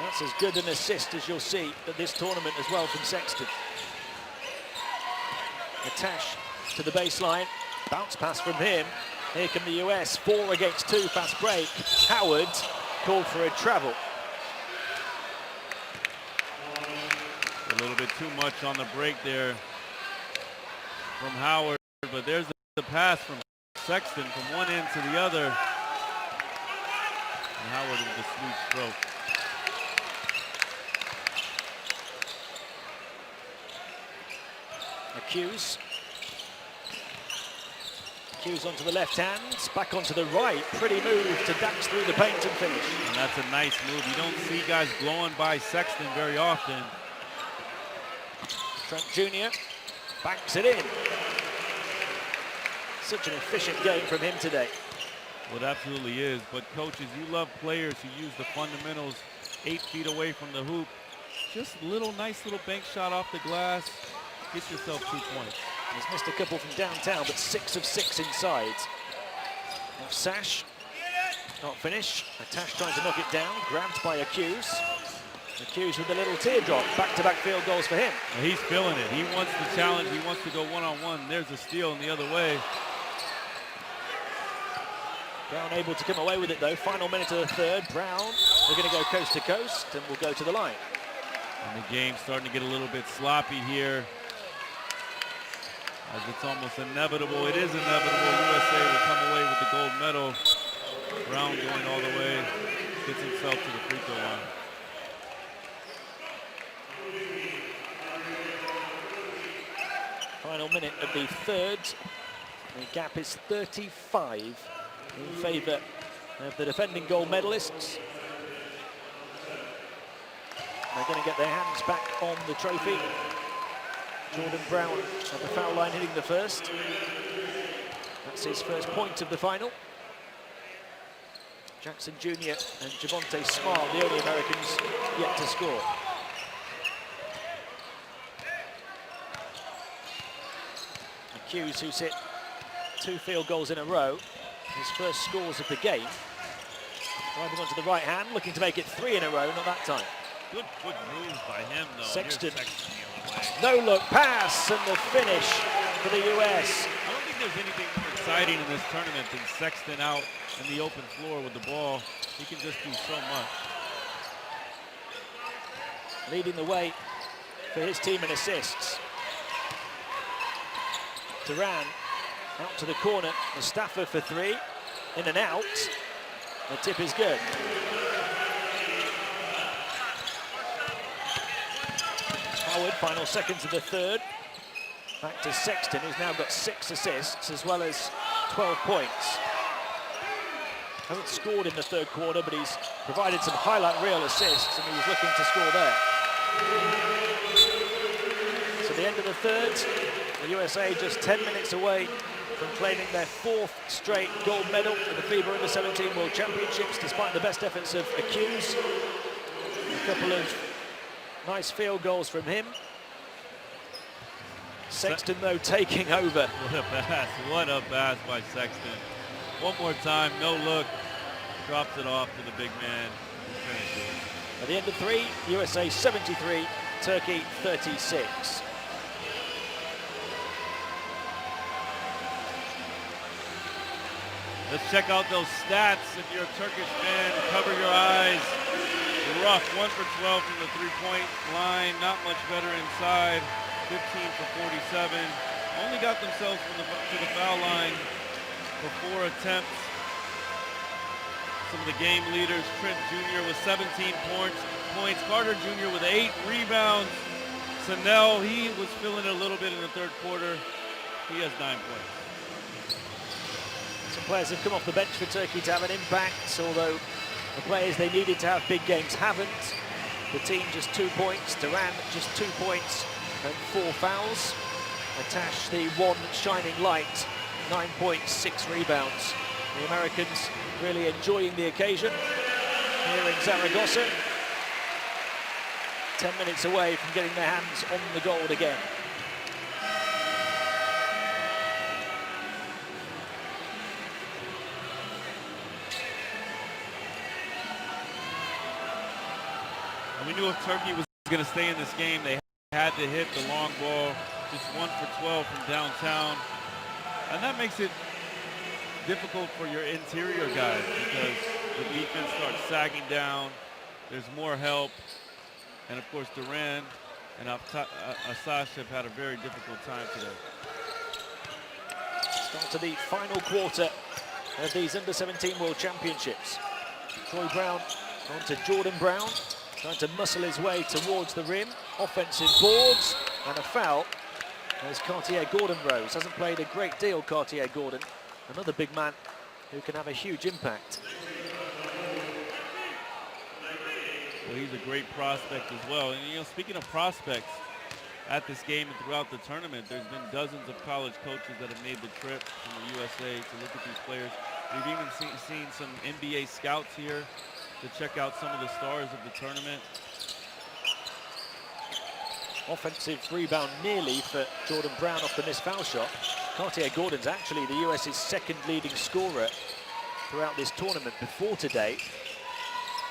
That's as good an assist as you'll see at this tournament as well from Sexton. Atash to the baseline, bounce pass from him. Here come the US, 4 against 2, fast break. Howard called for a travel. A little bit too much on the break there from Howard, but there's the pass from Sexton from one end to the other. And Howard with the smooth stroke. Hughes onto the left hand, back onto the right. Pretty move to dance through the paint and finish. And that's a nice move. You don't see guys blowing by Sexton very often. Trent Jr. banks it in. Such an efficient game from him today. Well, it absolutely is. But coaches, you love players who use the fundamentals 8 feet away from the hoop. Just nice little bank shot off the glass. Get yourself 2 points. He's missed a couple from downtown, but 6 of 6 inside. Off Sash, not finish. Atash trying to knock it down, grabbed by Hughes. Hughes with a little teardrop. Back-to-back field goals for him. Well, he's feeling it. He wants the challenge. He wants to go one-on-one. There's a steal in the other way. Brown able to come away with it though. Final minute of the third. Brown, they're going to go coast to coast and we'll go to the line. And the game's starting to get a little bit sloppy here. As it's almost inevitable. It is inevitable. USA will come away with the gold medal. Brown going all the way. Gets himself to the free throw line. Final minute of the third. The gap is 35 in favour of the defending gold medalists. They're going to get their hands back on the trophy. Jordan Brown at the foul line hitting the first. That's his first point of the final. Jackson Jr. and Javonte Smart, the only Americans yet to score. Hughes, who's hit 2 field goals in a row, his first scores of the game. Driving onto the right hand, looking to make it 3 in a row, not that time. Good moves by him, though. Sexton. No-look pass and the finish for the US. I don't think there's anything more exciting in this tournament than Sexton out in the open floor with the ball. He can just do so much. Leading the way for his team in assists. Duran out to the corner. Mustafa for 3. In and out. The tip is good. Howard, final seconds of the third. Back to Sexton, who's now got 6 assists as well as 12 points. Hasn't scored in the third quarter, but he's provided some highlight reel assists, and he was looking to score there. So the end of the third, the USA just 10 minutes away from claiming their 4th straight gold medal at the FIBA Under-17 World Championships, despite the best efforts of Accuse. A couple of nice field goals from him. Sexton, though, taking over. What a pass by Sexton. One more time, no look, drops it off to the big man, finishes. At the end of 3, USA 73, Turkey 36. Let's check out those stats. If you're a Turkish fan, cover your eyes. Rough, 1 for 12 from the three-point line, not much better inside. 15 for 47. Only got themselves to the foul line for 4 attempts. Some of the game leaders, Trent Jr. with 17 points. Carter Jr. with 8 rebounds. Sanel, he was feeling it a little bit in the third quarter. He has 9 points. Some players have come off the bench for Turkey to have an impact, although the players they needed to have big games haven't. The team just 2 points, Duran just 2 points and 4 fouls. Atash, the one shining light, 9 points, 6 rebounds. The Americans really enjoying the occasion here in Zaragoza. 10 minutes away from getting their hands on the gold again. We knew if Turkey was going to stay in this game, they had to hit the long ball, just 1 for 12 from downtown. And that makes it difficult for your interior guys because the defense starts sagging down. There's more help. And of course, Duran and Asash have had a very difficult time today. Start to the final quarter of these Under-17 World Championships. Troy Brown on to Jordan Brown, trying to muscle his way towards the rim. Offensive boards and a foul as Cartier-Gordon rose. Hasn't played a great deal, Cartier-Gordon. Another big man who can have a huge impact. Well, he's a great prospect as well. And, you know, speaking of prospects, at this game and throughout the tournament, there's been dozens of college coaches that have made the trip from the USA to look at these players. We've even seen some NBA scouts here to check out some of the stars of the tournament. Offensive rebound nearly for Jordan Brown off the missed foul shot. Cartier-Gordon's actually the US's second leading scorer throughout this tournament before today.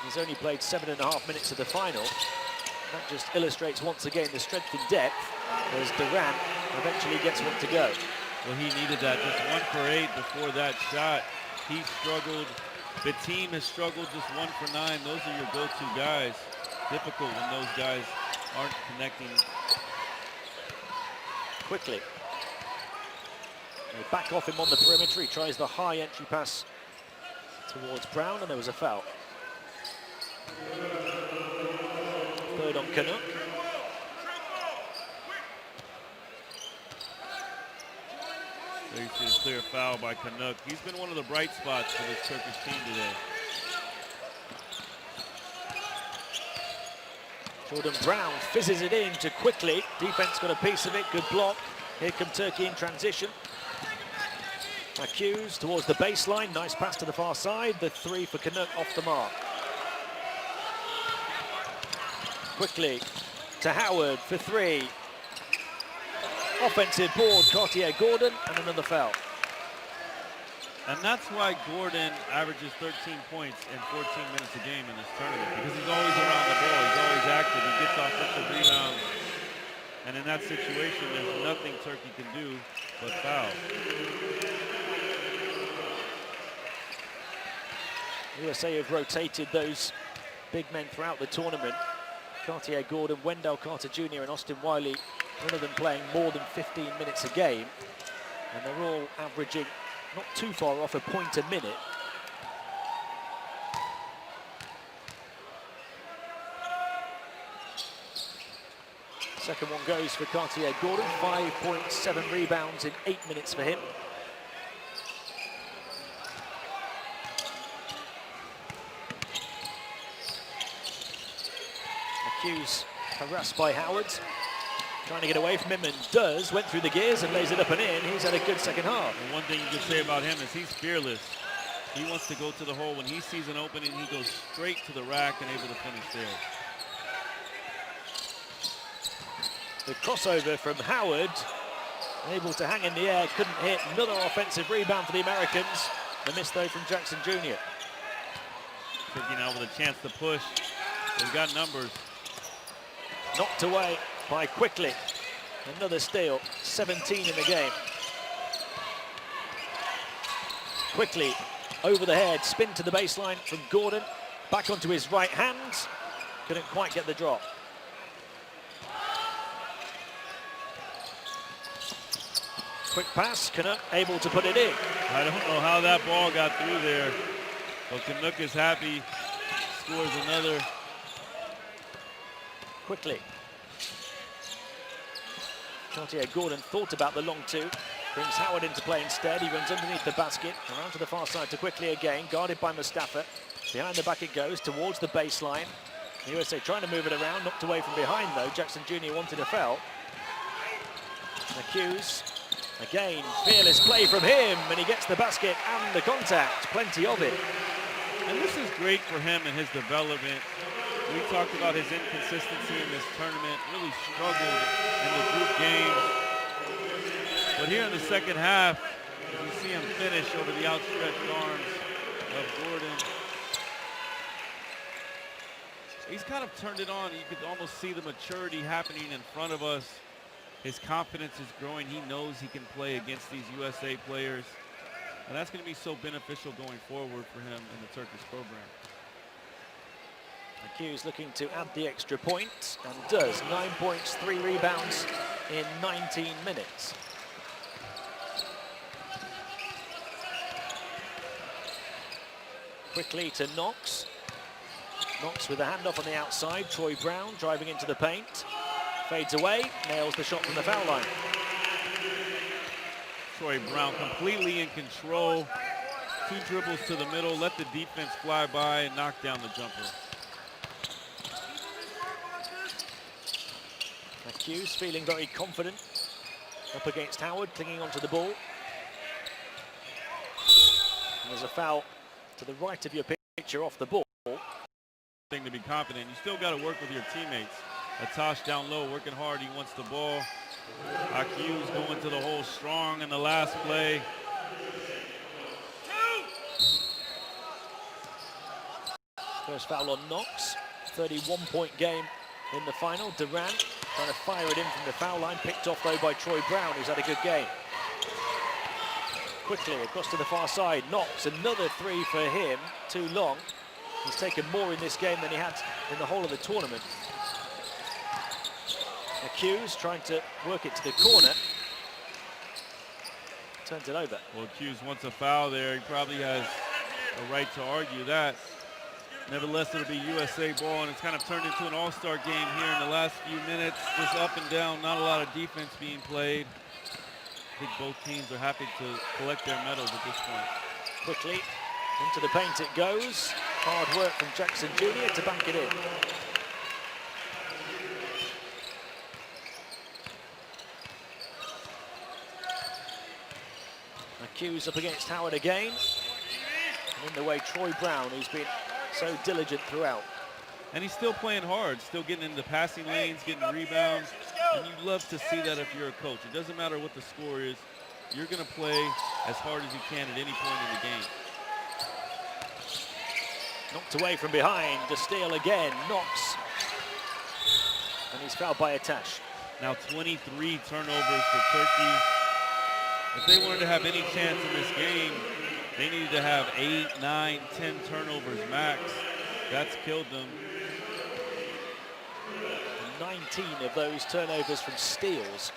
He's only played 7.5 minutes of the final. That just illustrates once again the strength in depth as Duran eventually gets one to go. Well, he needed that, just 1 for 8 before that shot. He struggled. The team has struggled, just 1 for 9. Those are your go-to guys. Difficult when those guys aren't connecting. Quickly. They back off him on the perimeter. He tries the high entry pass towards Brown, and there was a foul. Third on Canuck. There you see a clear foul by Canuck. He's been one of the bright spots for this Turkish team today. Jordan Brown fizzes it in to quickly. Defense got a piece of it. Good block. Here come Turkey in transition. Accused towards the baseline. Nice pass to the far side. The 3 for Canuck off the mark. Quickly to Howard for 3. Offensive board, Cartier-Gordon, and another foul. And that's why Gordon averages 13 points in 14 minutes a game in this tournament, because he's always around the ball, he's always active, he gets offensive rebounds. And in that situation, there's nothing Turkey can do but foul. USA have rotated those big men throughout the tournament. Cartier-Gordon, Wendell Carter Jr. and Austin Wiley, none of them playing more than 15 minutes a game. And they're all averaging not too far off a point a minute. Second one goes for Cartier-Gordon, 5.7 rebounds in 8 minutes for him. Hughes harassed by Howard. Trying to get away from him and does. Went through the gears and lays it up and in. He's had a good second half. And one thing you can say about him is he's fearless. He wants to go to the hole. When he sees an opening, he goes straight to the rack and able to finish there. The crossover from Howard, able to hang in the air, couldn't hit. Another offensive rebound for the Americans. The miss though from Jackson Jr. Turkey now with a chance to push. They've got numbers. Knocked away by Quickly. Another steal, 17 in the game. Quickly over the head, spin to the baseline from Gordon. Back onto his right hand. Couldn't quite get the drop. Quick pass, Canuck able to put it in. I don't know how that ball got through there, but Canuck is happy. Scores another. Quickly. Cartier Gordon thought about the long two. Brings Howard into play instead. He runs underneath the basket, around to the far side to Quickly again, guarded by Mustafa. Behind the back it goes, towards the baseline. The USA trying to move it around, knocked away from behind though. Jackson Jr. wanted a foul. Hughes, again, fearless play from him, and he gets the basket and the contact, plenty of it. And this is great for him and his development. We talked about his inconsistency in this tournament, really struggled in the group games. But here in the second half, you see him finish over the outstretched arms of Gordon. He's kind of turned it on. You could almost see the maturity happening in front of us. His confidence is growing. He knows he can play against these USA players. And that's going to be so beneficial going forward for him in the Turkish program. Hughes looking to add the extra point, and does. 9 points, 3 rebounds in 19 minutes. Quickly to Knox. Knox with a handoff on the outside. Troy Brown driving into the paint. Fades away, nails the shot from the foul line. Troy Brown completely in control. 2 dribbles to the middle, let the defense fly by and knock down the jumper. Hughes feeling very confident up against Howard, clinging onto the ball. And there's a foul to the right of your picture off the ball. Thing to be confident. You still got to work with your teammates. Atash down low, working hard. He wants the ball. Hughes going to the hole strong in the last play. First foul on Knox. 31-point game in the final. Durant trying to fire it in from the foul line. Picked off though by Troy Brown, who's had a good game. Quickly across to the far side. Knox, another 3 for him. Too long. He's taken more in this game than he had in the whole of the tournament. Hughes trying to work it to the corner. Turns it over. Well, Hughes wants a foul there. He probably has a right to argue that. Nevertheless, it'll be USA ball, and it's kind of turned into an all-star game here in the last few minutes. Just up and down, not a lot of defense being played. I think both teams are happy to collect their medals at this point. Quickly into the paint it goes. Hard work from Jackson Jr. to bank it in. Hughes up against Howard again. And in the way, Troy Brown, who's been so diligent throughout. And he's still playing hard, still getting into passing lanes, getting rebounds. And you love to see that if you're a coach. It doesn't matter what the score is. You're going to play as hard as you can at any point in the game. Knocked away from behind, to steal again, Knox. And he's fouled by Atash. Now 23 turnovers for Turkey. If they wanted to have any chance in this game, they needed to have 8, 9, 10 turnovers max. That's killed them. 19 of those turnovers from steals.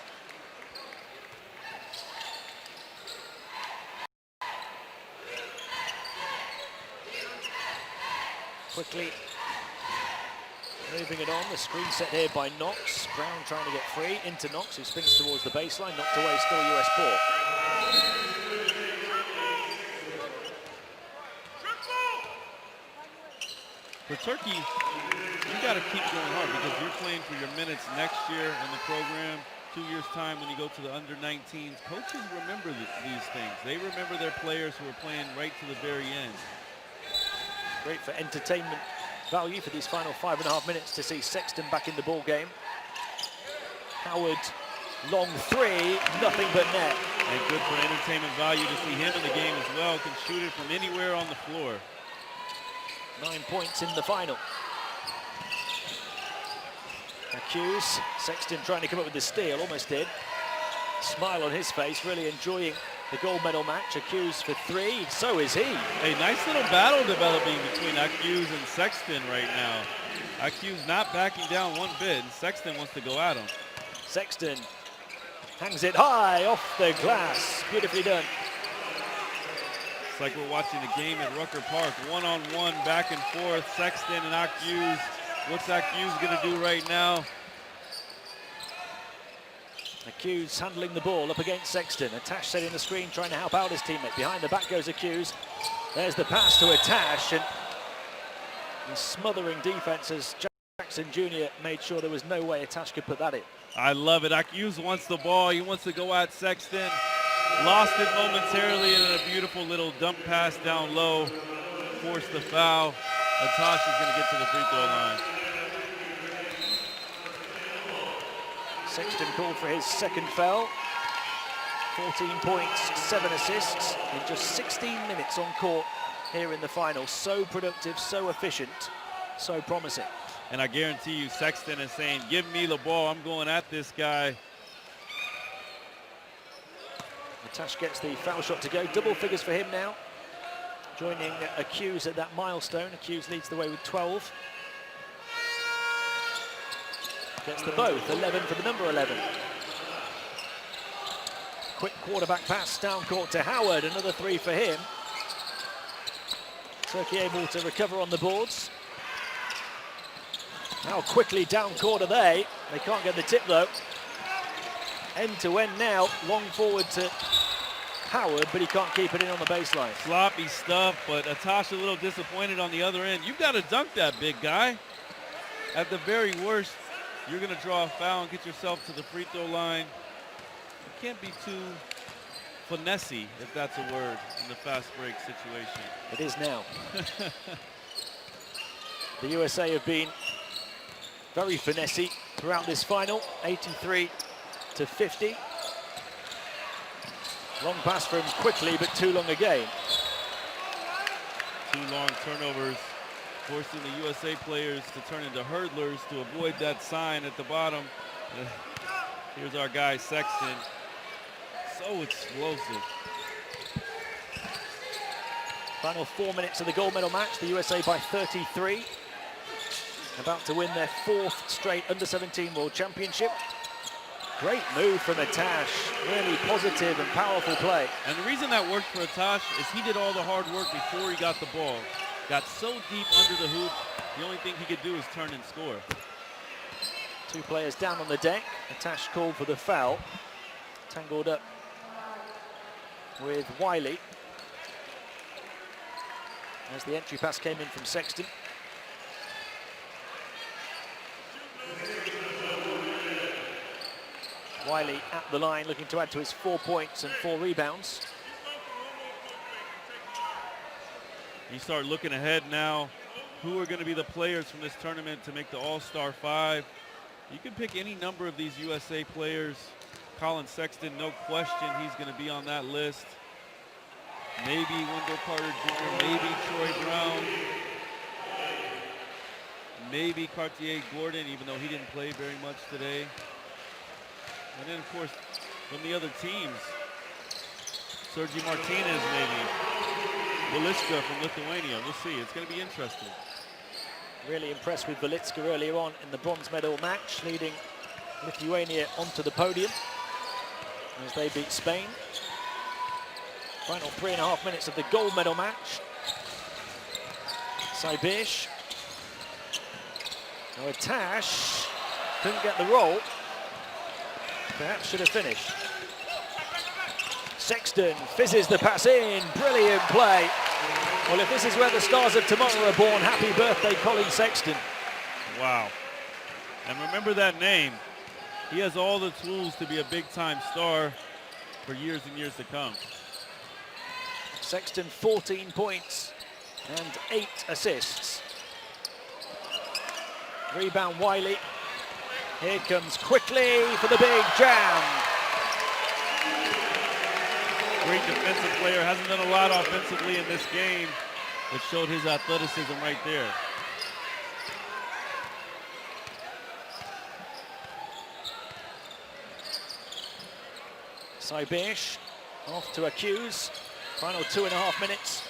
Quickly moving it on, the screen set here by Knox. Brown trying to get free into Knox, who spins towards the baseline, knocked away, still US ball. For Turkey, you got to keep going hard because you're playing for your minutes next year in the program. 2 years' time when you go to the under-19s, coaches remember these things. They remember their players who are playing right to the very end. Great for entertainment value for these final 5.5 minutes to see Sexton back in the ball game. Howard, long three, nothing but net. And good for entertainment value to see him in the game as well. Can shoot it from anywhere on the floor. 9 points in the final. Hughes, Sexton trying to come up with the steal, almost did. Smile on his face, really enjoying the gold medal match. Hughes for three, so is he. A nice little battle developing between Hughes and Sexton right now. Hughes not backing down one bit, and Sexton wants to go at him. Sexton hangs it high off the glass, beautifully done. It's like we're watching a game at Rucker Park, one-on-one, back and forth, Sexton and Hughes. What's Hughes gonna do right now? Hughes handling the ball up against Sexton. Atash setting the screen, trying to help out his teammate. Behind the back goes Hughes. There's the pass to Atash, and the smothering defense as Jackson Jr. made sure there was no way Atash could put that in. I love it. Hughes wants the ball. He wants to go at Sexton. Lost it momentarily in a beautiful little dump pass down low. Forced the foul. Atash is going to get to the free throw line. Sexton called for his second foul. 14 points, 7 assists in just 16 minutes on court here in the final. So productive, so efficient, so promising. And I guarantee you Sexton is saying, give me the ball, I'm going at this guy. Atash gets the foul shot to go. Double figures for him now. Joining Hughes at that milestone. Hughes leads the way with 12. Gets the both, 11 for the number 11. Quick quarterback pass down court to Howard, another three for him. Turkey able to recover on the boards. How quickly down court are they? They can't get the tip though. End to end now, long forward to Howard, but he can't keep it in on the baseline. Sloppy stuff, but Atash a little disappointed on the other end. You've got to dunk that, big guy. At the very worst, you're going to draw a foul and get yourself to the free throw line. You can't be too finessey, if that's a word, in the fast break situation. It is now. The USA have been very finessey throughout this final, 83-50. Long pass from quickly, but too long again. 2 long turnovers, forcing the USA players to turn into hurdlers to avoid that sign at the bottom. Here's our guy, Sexton. So explosive. Final 4 minutes of the gold medal match. The USA by 33. About to win their 4th straight under-17 World Championship. Great move from Atash. Really positive and powerful play. And the reason that worked for Atash is he did all the hard work before he got the ball. Got so deep under the hoop, the only thing he could do is turn and score. 2 players down on the deck. Atash called for the foul. Tangled up with Wiley. As the entry pass came in from Sexton. Wiley at the line, looking to add to his 4 points and 4 rebounds. You start looking ahead now. Who are going to be the players from this tournament to make the All-Star 5? You can pick any number of these USA players. Colin Sexton, no question, he's going to be on that list. Maybe Wendell Carter Jr., maybe Troy Brown. Maybe Cartier Gordon, even though he didn't play very much today. And then, of course, from the other teams, Sergi Martinez maybe. Velitska from Lithuania. We'll see. It's going to be interesting. Really impressed with Velitska earlier on in the bronze medal match, leading Lithuania onto the podium as they beat Spain. Final 3.5 minutes of the gold medal match. Saibish. Now Atash couldn't get the roll. Perhaps should have finished. Sexton fizzes the pass in. Brilliant play. Well, if this is where the stars of tomorrow are born, happy birthday, Colin Sexton. Wow. And remember that name. He has all the tools to be a big-time star for years and years to come. Sexton 14 points and 8 assists. Rebound Wiley. Here comes quickly for the big jam. Great defensive player. Hasn't done a lot offensively in this game, but showed his athleticism right there. Saibish off to Accuse. Final 2.5 minutes.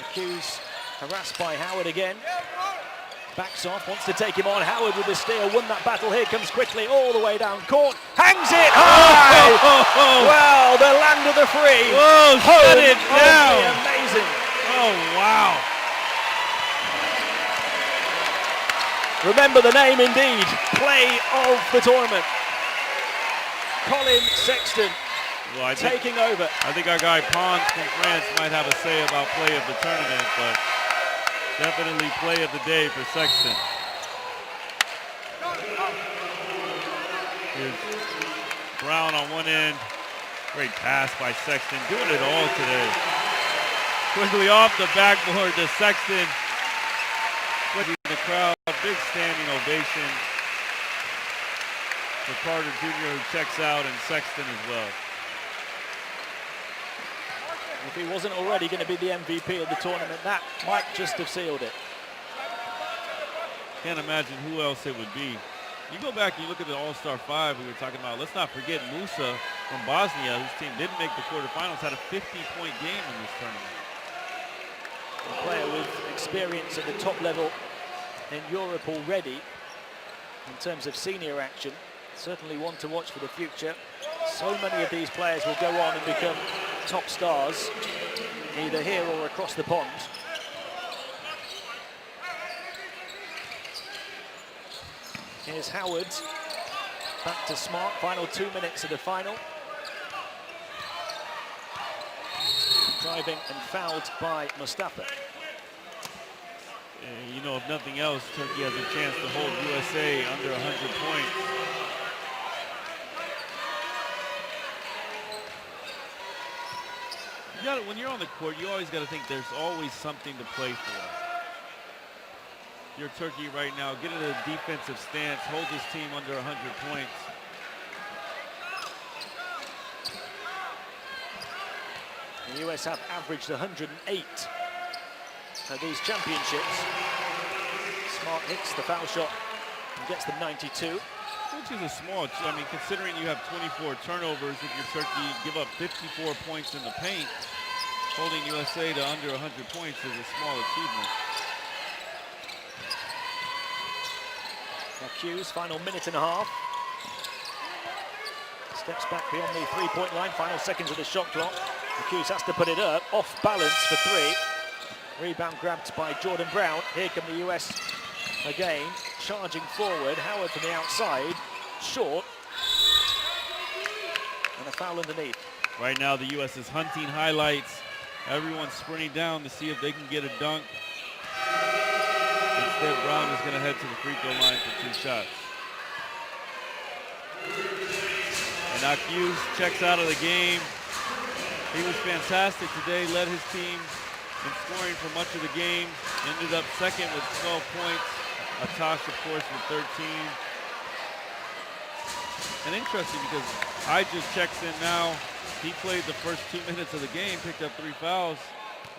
Accuse harassed by Howard again. Backs off, wants to take him on. Howard with the steal, won that battle. Here comes quickly all the way down court. Hangs it high! Well, the land of the free. Whoa, shut it down. Amazing. Oh, wow. Remember the name indeed. Play of the tournament. Colin Sexton taking over. I think our guy Pons from France might have a say about play of the tournament, but definitely play of the day for Sexton. Here's Brown on one end. Great pass by Sexton. Doing it all today. Quickly off the backboard to Sexton. Putting the crowd. Big standing ovation for Carter Jr. who checks out, and Sexton as well. If he wasn't already going to be the MVP of the tournament, that might just have sealed it. Can't imagine who else it would be. You go back and you look at the All-Star 5 we were talking about. Let's not forget Musa from Bosnia, whose team didn't make the quarterfinals, had a 50-point game in this tournament. A player with experience at the top level in Europe already in terms of senior action. Certainly one to watch for the future. So many of these players will go on and become top stars, either here or across the pond. Here's Howard, back to Smart, final 2 minutes of the final. Driving and fouled by Mustafa. You know, if nothing else, Turkey has a chance to hold USA under 100 points. When you're on the court, you always got to think there's always something to play for. You're Turkey right now. Get in a defensive stance. Hold this team under 100 points. The US have averaged 108 at these championships. Smart hits the foul shot and gets them 92. Which is a small, I mean, considering you have 24 turnovers, if you're Turkey, give up 54 points in the paint, holding USA to under 100 points is a small achievement. Hughes, final minute and a half. Steps back beyond the three-point line, final seconds of the shot clock. Hughes has to put it up, off balance for three. Rebound grabbed by Jordan Brown. Here come the US again, charging forward. Howard from the outside, short. And a foul underneath. Right now the US is hunting highlights. Everyone's sprinting down to see if they can get a dunk. Instead, Brown is going to head to the free throw line for 2 shots. And now Hughes checks out of the game. He was fantastic today, led his team in scoring for much of the game. Ended up second with 12 points. Atash, of course, with 13. And interesting because just checks in now. He played the first 2 minutes of the game, picked up 3 fouls.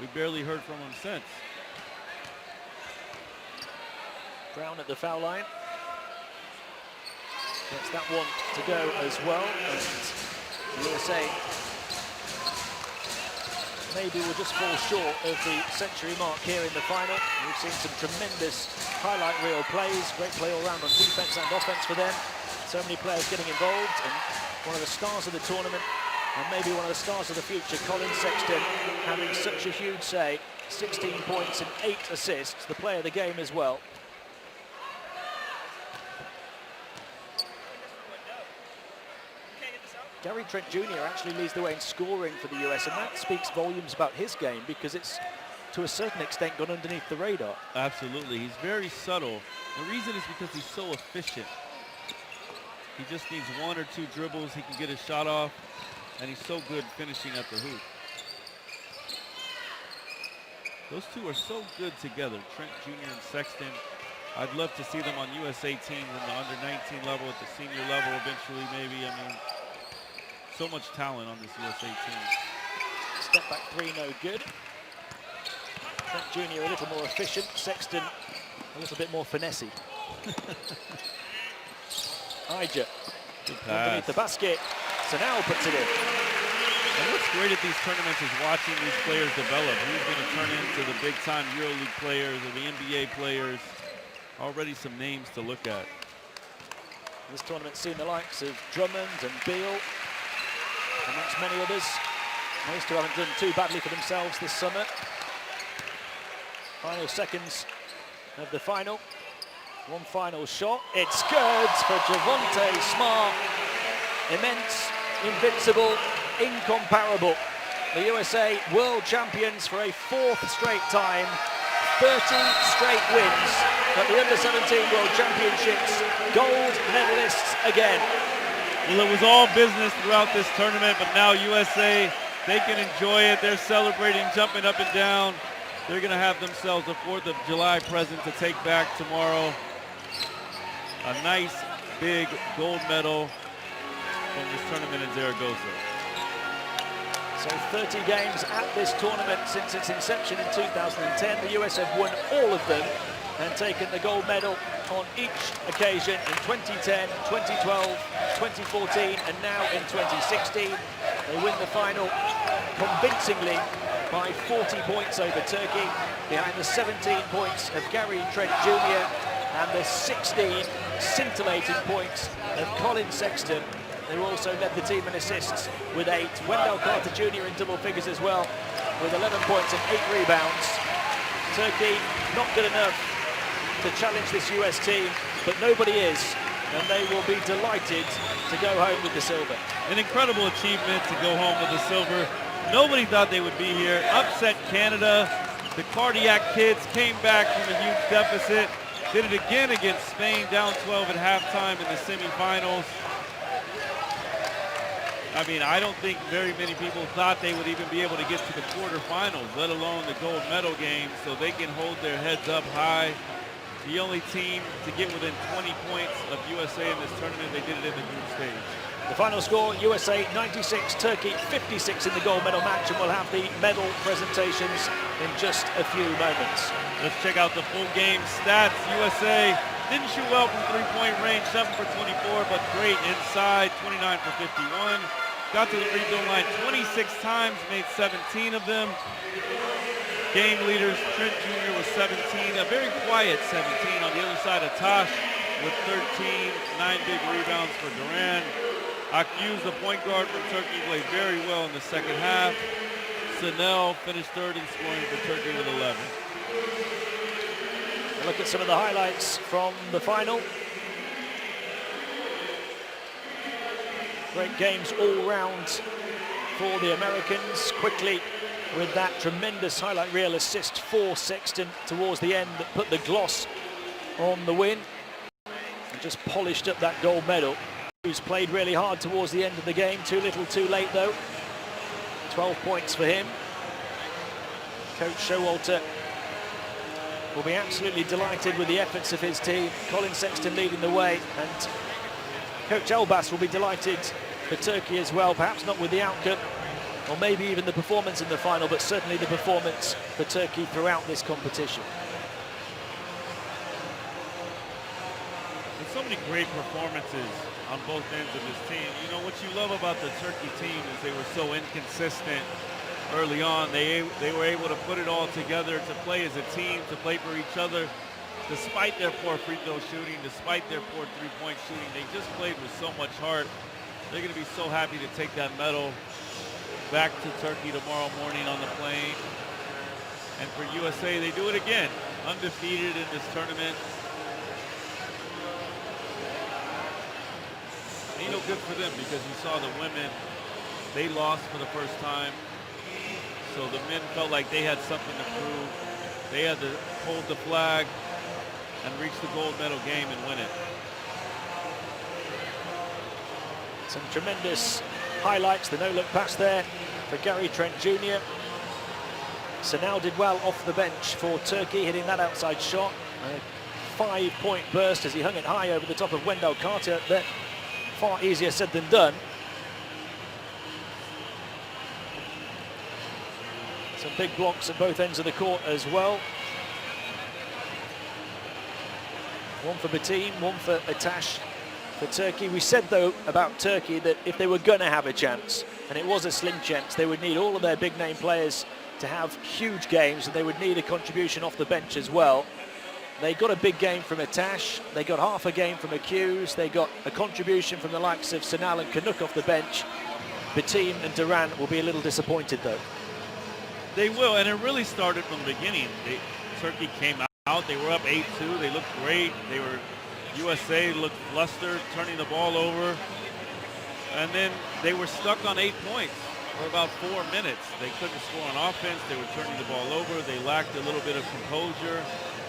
We barely heard from him since. Brown at the foul line. Gets that one to go as well. And USA maybe will just fall short of the century mark here in the final. We've seen some tremendous highlight reel plays, great play all round on defense and offense for them. So many players getting involved, and one of the stars of the tournament, and maybe one of the stars of the future, Colin Sexton, having such a huge say. 16 points and 8 assists, the player of the game as well. Gary Trent Jr. actually leads the way in scoring for the US, and that speaks volumes about his game, because it's to a certain extent, gone underneath the radar. Absolutely. He's very subtle. The reason is because he's so efficient. He just needs 1 or 2 dribbles. He can get his shot off, and he's so good finishing at the hoop. Those two are so good together, Trent Jr. and Sexton. I'd love to see them on USA teams in the under-19 level, at the senior level eventually maybe. I mean, so much talent on this USA team. Step back three, no good. Trent Jr. a little more efficient, Sexton a little bit more finessey. Ija underneath the basket, Sanel puts it in. And what's great at these tournaments is watching these players develop. Who's going to turn into the big-time EuroLeague players or the NBA players? Already some names to look at. This tournament's seen the likes of Drummond and Beal, amongst many others. Most who haven't done too badly for themselves this summer. Final seconds of the final. One final shot. It's good for Javonte Smart. Immense, invincible, incomparable. The USA world champions for a 4th straight time. 30 straight wins at the Under-17 World Championships. Gold medalists again. Well, it was all business throughout this tournament, but now USA, they can enjoy it. They're celebrating, jumping up and down. They're going to have themselves a 4th of July present to take back tomorrow. A nice, big gold medal from this tournament in Zaragoza. So 30 games at this tournament since its inception in 2010. The US have won all of them and taken the gold medal on each occasion in 2010, 2012, 2014, and now in 2016. They win the final convincingly by 40 points over Turkey, behind the 17 points of Gary Trent Jr. and the 16 scintillating points of Colin Sexton, who also led the team in assists with 8. Wendell Carter Jr. in double figures as well, with 11 points and 8 rebounds. Turkey not good enough to challenge this US team, but nobody is, and they will be delighted to go home with the silver. An incredible achievement to go home with the silver. Nobody thought they would be here. Upset Canada. The Cardiac Kids came back from a huge deficit. Did it again against Spain, down 12 at halftime in the semifinals. I mean, I don't think very many people thought they would even be able to get to the quarterfinals, let alone the gold medal game, so they can hold their heads up high. The only team to get within 20 points of USA in this tournament, they did it in the group stage. The final score, USA 96, Turkey 56 in the gold medal match, and we'll have the medal presentations in just a few moments. Let's check out the full game stats. USA didn't shoot well from three-point range, 7 for 24, but great inside, 29 for 51. Got to the free throw line 26 times, made 17 of them. Game leaders, Trent Jr. was 17, a very quiet 17 on the other side of Tosh with 13, 9 big rebounds for Duran. Akyüz, the point guard from Turkey, played very well in the second half. Sanel finished third in scoring for Turkey with 11. Look at some of the highlights from the final. Great games all round for the Americans. Quickly, with that tremendous highlight reel assist for Sexton towards the end that put the gloss on the win and just polished up that gold medal. Who's played really hard towards the end of the game. Too little, too late though. 12 points for him. Coach Showalter will be absolutely delighted with the efforts of his team. Colin Sexton leading the way, and Coach Elbas will be delighted for Turkey as well, perhaps not with the outcome, or maybe even the performance in the final, but certainly the performance for Turkey throughout this competition. There's so many great performances on both ends of this team. You know, what you love about the Turkey team is they were so inconsistent early on. They were able to put it all together, to play as a team, to play for each other. Despite their poor free throw shooting, despite their poor three-point shooting, they just played with so much heart. They're going to be so happy to take that medal back to Turkey tomorrow morning on the plane. And for USA, they do it again, undefeated in this tournament. And, you know, good for them, because you saw the women, they lost for the first time So the men felt like they had something to prove. They had to hold the flag and reach the gold medal game and win it. Some tremendous highlights. The no-look pass there for Gary Trent Jr. Sanal did well off the bench for Turkey, hitting that outside shot. A 5-point burst as he hung it high over the top of Wendell Carter. But far easier said than done. Some big blocks at both ends of the court as well. One for Batim, one for Atash for Turkey. We said, though, about Turkey that if they were going to have a chance, and it was a slim chance, they would need all of their big-name players to have huge games, and they would need a contribution off the bench as well. They got a big game from Atash, they got half a game from Accuse, they got a contribution from the likes of Sanal and Canuck off the bench. Batim and Durant will be a little disappointed, though. They will, and it really started from the beginning. Turkey came out, they were up 8-2, they looked great. USA looked flustered, turning the ball over. And then they were stuck on 8 points for about 4 minutes. They couldn't score on offense, they were turning the ball over, they lacked a little bit of composure.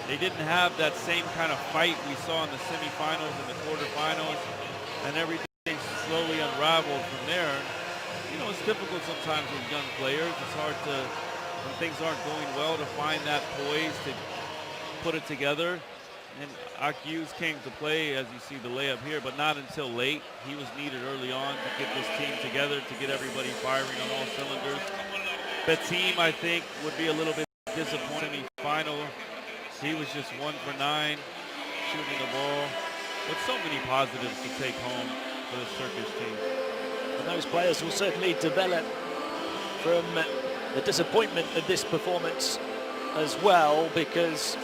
They didn't have that same kind of fight we saw in the semifinals and the quarterfinals, and everything slowly unraveled from there. You know, it's difficult sometimes with young players. It's hard to, when things aren't going well, to find that poise to put it together. And Accuse came to play, as you see the layup here, but not until late. He was needed early on to get this team together, to get everybody firing on all cylinders. Batim, I think, would be a little bit disappointed in the final. He was just 1 for 9 shooting the ball. But so many positives to take home for this Turkish team. And those players will certainly develop from the disappointment of this performance as well, because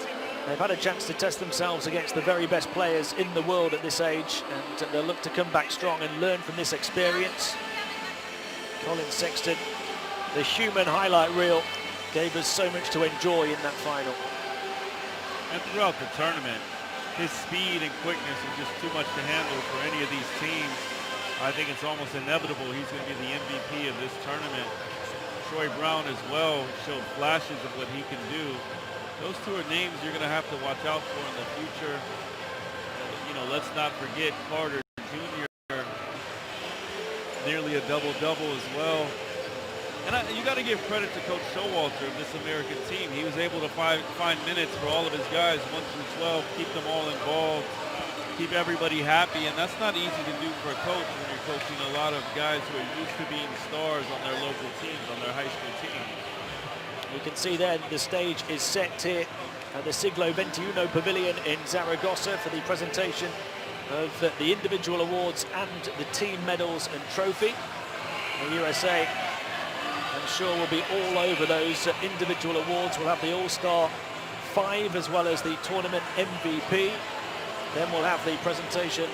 they've had a chance to test themselves against the very best players in the world at this age, and they'll look to come back strong and learn from this experience. Colin Sexton, the human highlight reel, gave us so much to enjoy in that final. And throughout the tournament, his speed and quickness is just too much to handle for any of these teams. I think it's almost inevitable he's going to be the MVP of this tournament. Troy Brown as well showed flashes of what he can do. Those two are names you're going to have to watch out for in the future. You know, let's not forget Carter Jr., nearly a double-double as well. And you got to give credit to Coach Showalter of this American team. He was able to find minutes for all of his guys, 1 through 12, keep them all involved, keep everybody happy, and that's not easy to do for a coach when you're coaching a lot of guys who are used to being stars on their local teams, on their high school teams. You can see there the stage is set here at the Siglo XXI Pavilion in Zaragoza for the presentation of the individual awards and the team medals and trophy. The USA, I'm sure, will be all over those individual awards. We'll have the All-Star 5 as well as the tournament MVP. Then we'll have the presentation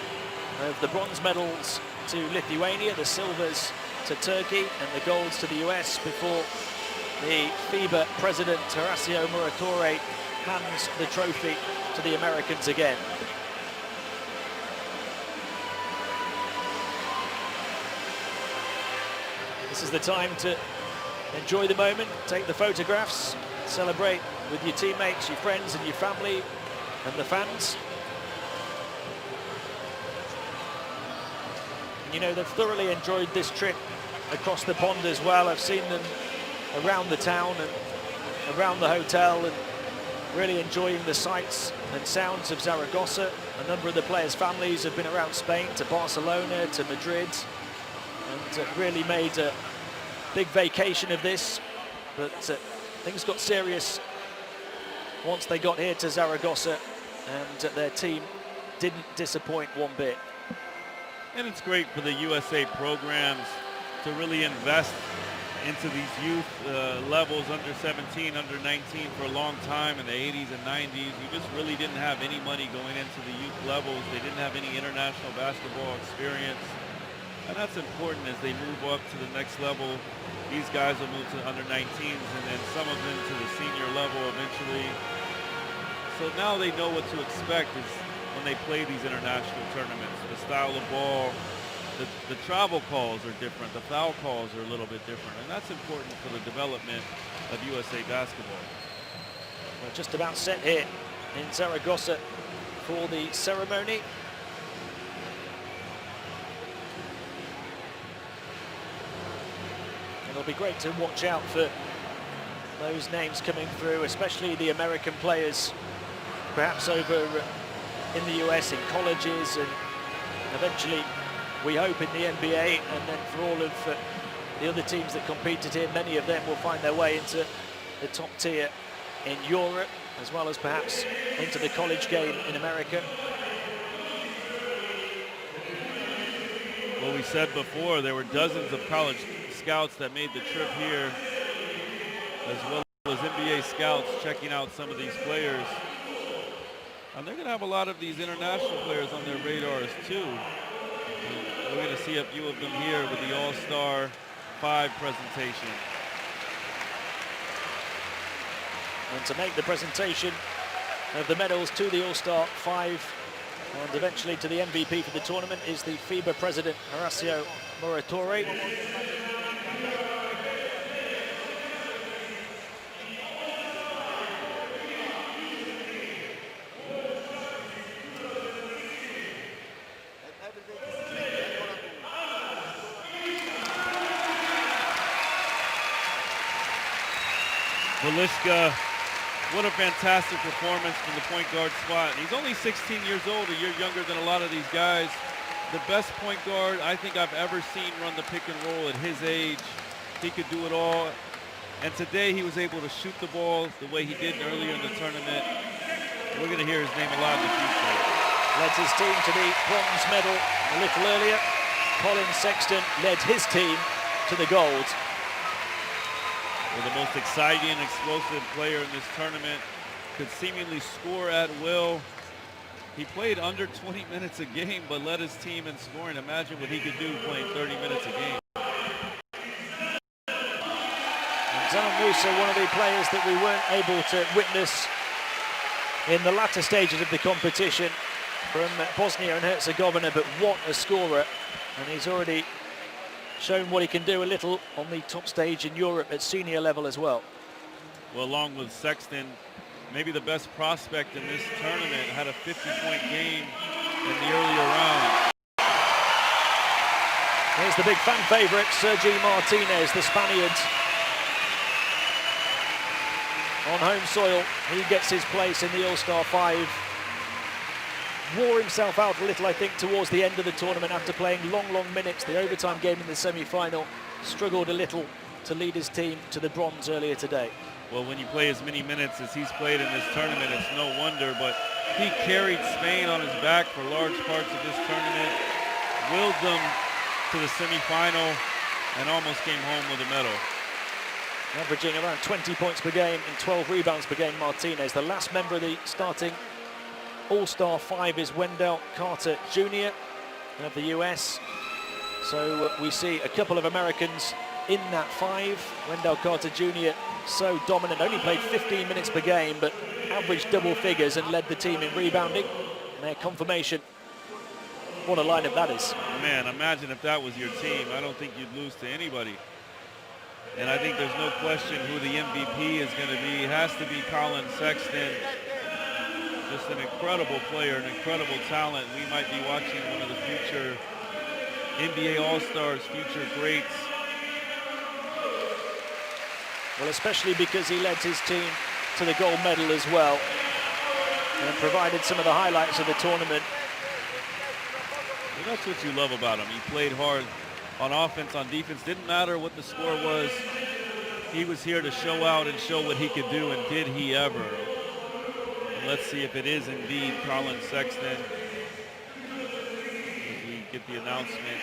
of the bronze medals to Lithuania, the silvers to Turkey, and the golds to the US before the FIBA president, Horacio Muratore, hands the trophy to the Americans again. This is the time to enjoy the moment, take the photographs, celebrate with your teammates, your friends and your family and the fans. You know, they've thoroughly enjoyed this trip across the pond as well. I've seen them around the town and around the hotel and really enjoying the sights and sounds of Zaragoza. A number of the players' families have been around Spain to Barcelona to Madrid and really made a big vacation of this, but things got serious once they got here to Zaragoza, and their team didn't disappoint one bit. And it's great for the USA programs to really invest into these youth levels, under 17, under 19 for a long time in the 80s and 90s. You just really didn't have any money going into the youth levels. They didn't have any international basketball experience. And that's important as they move up to the next level. These guys will move to under 19s and then some of them to the senior level eventually. So now they know what to expect is when they play these international tournaments. The style of ball, the travel calls are different, the foul calls are a little bit different, and that's important for the development of USA basketball. We're just about set here in Zaragoza for the ceremony. It'll be great to watch out for those names coming through, especially the American players, perhaps over in the US in colleges, and eventually we hope in the NBA, and then for all of the other teams that competed here, many of them will find their way into the top tier in Europe, as well as perhaps into the college game in America. Well, we said before, there were dozens of college scouts that made the trip here, as well as NBA scouts checking out some of these players. And they're going to have a lot of these international players on their radars too. And we're going to see a few of them here with the All-Star 5 presentation. And to make the presentation of the medals to the All-Star 5 and eventually to the MVP for the tournament is the FIBA president, Horacio Moratore. Vilishka, what a fantastic performance from the point guard spot. He's only 16 years old, a year younger than a lot of these guys. The best point guard I think I've ever seen run the pick and roll at his age. He could do it all. And today he was able to shoot the ball the way he did earlier in the tournament. We're going to hear his name a lot in the future. Led his team to the bronze medal a little earlier. Colin Sexton led his team to the gold. Well, the most exciting and explosive player in this tournament, could seemingly score at will. He played under 20 minutes a game, but led his team in scoring. Imagine what he could do playing 30 minutes a game. Zaman Musa, one of the players that we weren't able to witness in the latter stages of the competition from Bosnia and Herzegovina, but what a scorer. And he's already shown what he can do a little on the top stage in Europe at senior level as well. Well, along with Sexton, maybe the best prospect in this tournament, had a 50-point game in the earlier round. Here's the big fan favorite, Sergi Martinez, the Spaniard. On home soil, he gets his place in the All-Star 5. Wore himself out a little, I think, towards the end of the tournament after playing long minutes. The overtime game in the semi-final, struggled a little to lead his team to the bronze earlier today. Well, when you play as many minutes as he's played in this tournament, it's no wonder, but he carried Spain on his back for large parts of this tournament, willed them to the semi-final, and almost came home with a medal. Averaging around 20 points per game and 12 rebounds per game, Martinez. The last member of the starting All-Star 5 is Wendell Carter Jr. of the US. So we see a couple of Americans in that 5. Wendell Carter Jr. so dominant, only played 15 minutes per game, but averaged double figures and led the team in rebounding. And their confirmation, what a lineup that is. Man, imagine if that was your team. I don't think you'd lose to anybody. And I think there's no question who the MVP is going to be. It has to be Colin Sexton. Just an incredible player, an incredible talent. We might be watching one of the future NBA All-Stars, future greats. Well, especially because he led his team to the gold medal as well and provided some of the highlights of the tournament. Well, that's what you love about him. He played hard on offense, on defense. Didn't matter what the score was. He was here to show out and show what he could do, and did he ever. Let's see if it is indeed Colin Sexton as we get the announcement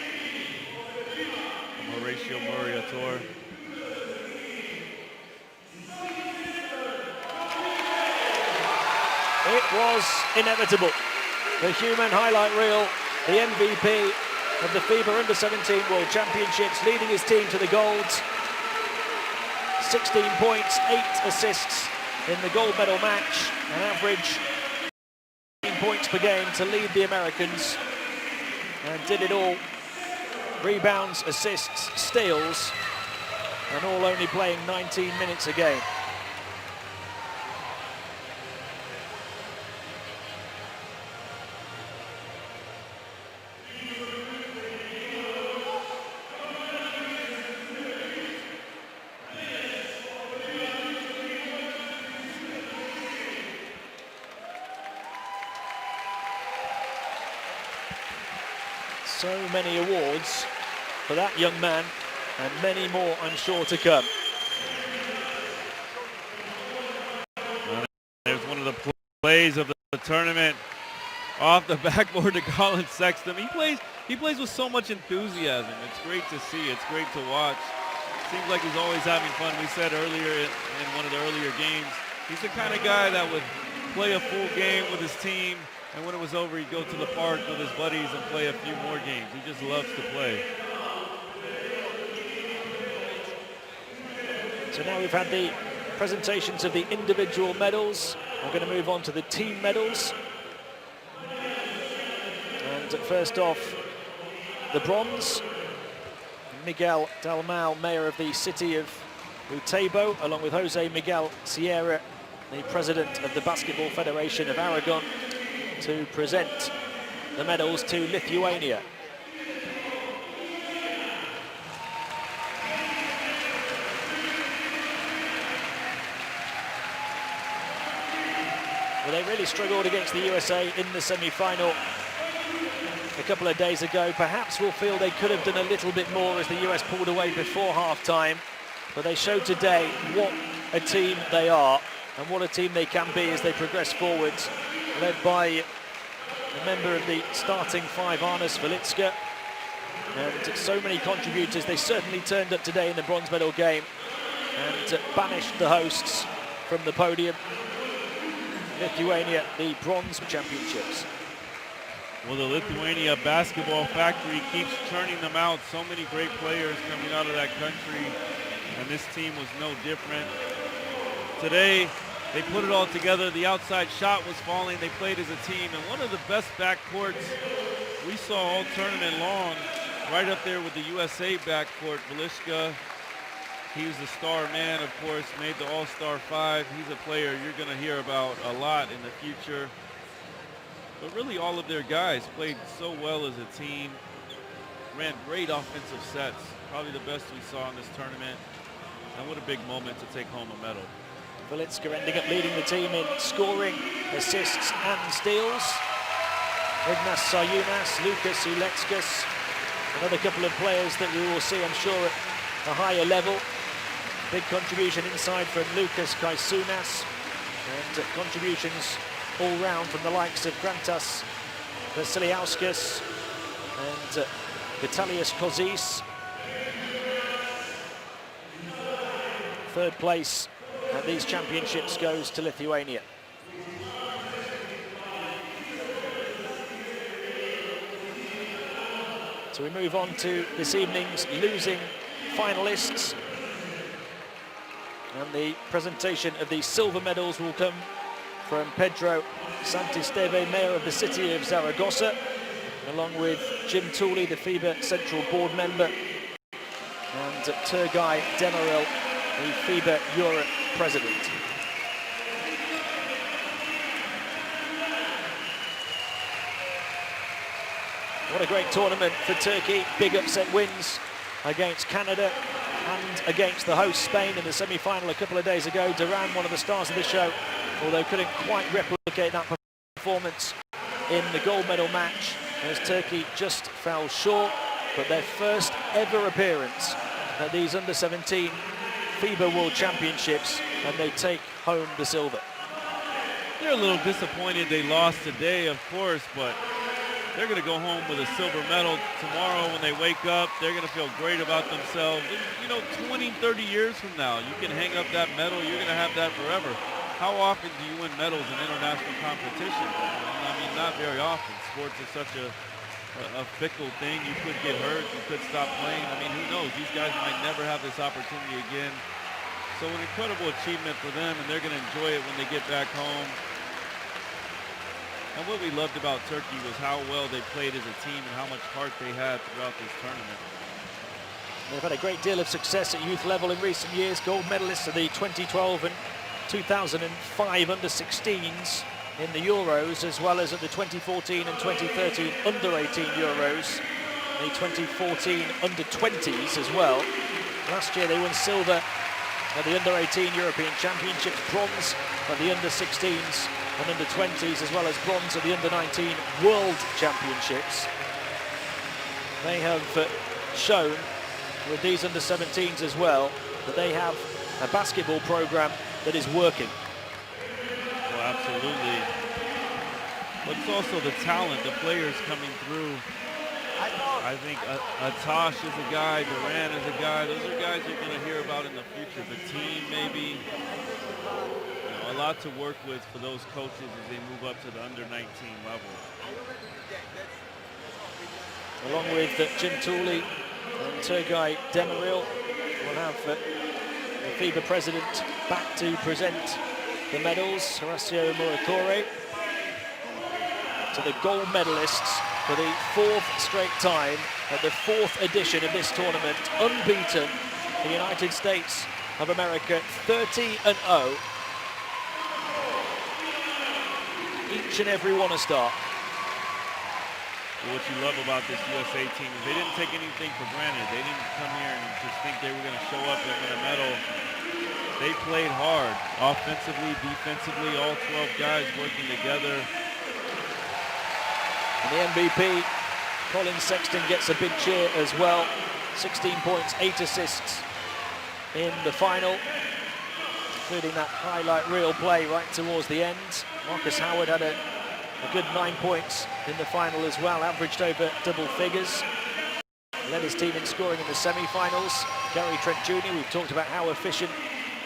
from Horacio Moratore. It was inevitable. The human highlight reel, the MVP of the FIBA Under-17 World Championships, leading his team to the golds. 16 points, 8 assists in the gold medal match, an average 15 points per game to lead the Americans, and did it all rebounds, assists, steals, and all only playing 19 minutes a game. So many awards for that young man, and many more, I'm sure, to come. There's one of the plays of the tournament off the backboard to Colin Sexton. He plays with so much enthusiasm. It's great to see. It's great to watch. Seems like he's always having fun. We said earlier in one of the earlier games, he's the kind of guy that would play a full game with his team, and when it was over, he'd go to the park with his buddies and play a few more games. He just loves to play. So now we've had the presentations of the individual medals. We're going to move on to the team medals. And first off, the bronze. Miguel Dalmau, mayor of the city of Utebo, along with Jose Miguel Sierra, the president of the Basketball Federation of Aragon, to present the medals to Lithuania. Well, they really struggled against the USA in the semi-final a couple of days ago. Perhaps we'll feel they could have done a little bit more as the US pulled away before half-time, but they showed today what a team they are and what a team they can be as they progress forwards, led by a member of the starting five, Arnas Velitska, and so many contributors. They certainly turned up today in the bronze medal game and banished the hosts from the podium. Lithuania, the bronze championships. Well, the Lithuania basketball factory keeps churning them out. So many great players coming out of that country, and this team was no different. Today, they put it all together. The outside shot was falling. They played as a team, and one of the best backcourts we saw all tournament long, right up there with the USA backcourt. Velitska, he was the star man, of course, made the All-Star 5. He's a player you're going to hear about a lot in the future. But really all of their guys played so well as a team, ran great offensive sets, probably the best we saw in this tournament. And what a big moment to take home a medal. Velitska ending up leading the team in scoring, assists and steals. Ignas Sayunas, Lucas Uletskas, another couple of players that we will see, I'm sure, at a higher level. Big contribution inside from Lucas Kaisunas, and contributions all round from the likes of Grantas Vasiliauskas and Vitalius Kozis. Third place at these championships goes to Lithuania. So we move on to this evening's losing finalists. And the presentation of the silver medals will come from Pedro Santisteve, mayor of the city of Zaragoza, along with Jim Tooley, the FIBA Central Board member, and Turgay Demirel, the FIBA Europe president. What a great tournament for Turkey. Big upset wins against Canada and against the host Spain in the semi-final a couple of days ago. Duran, one of the stars of the show, although couldn't quite replicate that performance in the gold medal match as Turkey just fell short. But their first ever appearance at these under-17 FIBA World Championships, and they take home the silver. They're a little disappointed they lost today, of course, but they're going to go home with a silver medal tomorrow when they wake up. They're going to feel great about themselves. You know, 20, 30 years from now, you can hang up that medal. You're going to have that forever. How often do you win medals in international competition? I mean, not very often. Sports is such a fickle thing. You could get hurt. You could stop playing. I mean, who knows? These guys might never have this opportunity again. So an incredible achievement for them, and they're going to enjoy it when they get back home. And what we loved about Turkey was how well they played as a team and how much heart they had throughout this tournament. They've had a great deal of success at youth level in recent years. Gold medalists of the 2012 and 2005 under-16s in the Euros, as well as at the 2014 and 2013 under-18 Euros, the 2014 under-20s as well. Last year they won silver at the under-18 European Championships, bronze at the under-16s and under-20s, as well as bronze at the under-19 World Championships. They have shown with these under-17s as well that they have a basketball program that is working. Well, absolutely. But it's also the talent, the players coming through. I think Atash is a guy, Duran is a guy. Those are guys you're going to hear about in the future. The team, maybe. A lot to work with for those coaches as they move up to the under-19 level. Along with Jim Tooley and Turgay Demirel, we'll have the FIBA president back to present the medals. Horacio Muratore to the gold medalists for the 4th straight time at the 4th edition of this tournament. Unbeaten, the United States of America, 30-0. Each and every one a star. Well, what you love about this USA team is they didn't take anything for granted. They didn't come here and just think they were going to show up and win a medal. They played hard, offensively, defensively, all 12 guys working together. And the MVP, Colin Sexton, gets a big cheer as well. 16 points, 8 assists in the final, including that highlight reel play right towards the end. Marcus Howard had a good 9 points in the final as well, averaged over double figures. Led his team in scoring in the semi-finals. Gary Trent Jr., we've talked about how efficient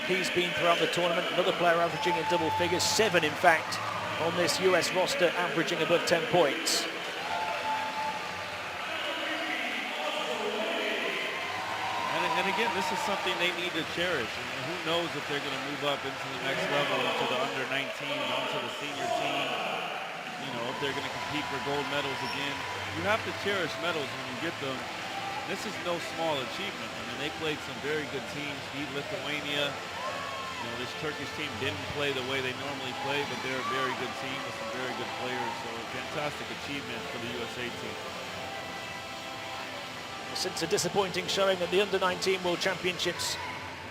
he's been throughout the tournament. Another player averaging in double figures, 7 in fact, on this US roster, averaging above 10 points. And again, this is something they need to cherish. And who knows if they're going to move up into the next level, into the under-19s, onto the senior team. You know, if they're going to compete for gold medals again. You have to cherish medals when you get them. This is no small achievement. I mean, they played some very good teams, beat Lithuania. You know, this Turkish team didn't play the way they normally play, but they're a very good team with some very good players. So a fantastic achievement for the USA team. Since a disappointing showing at the under-19 World Championships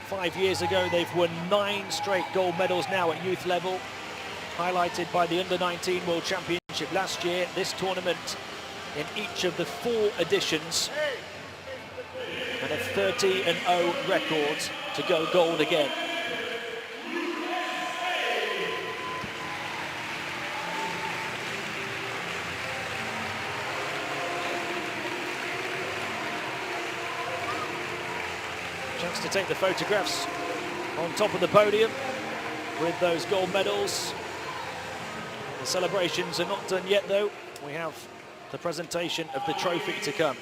5 years ago, they've won 9 straight gold medals now at youth level, highlighted by the under-19 World Championship last year. This tournament in each of the 4 editions, and a 30-0 record to go gold again. Chance to take the photographs on top of the podium with those gold medals. The celebrations are not done yet though. We have the presentation of the trophy to come.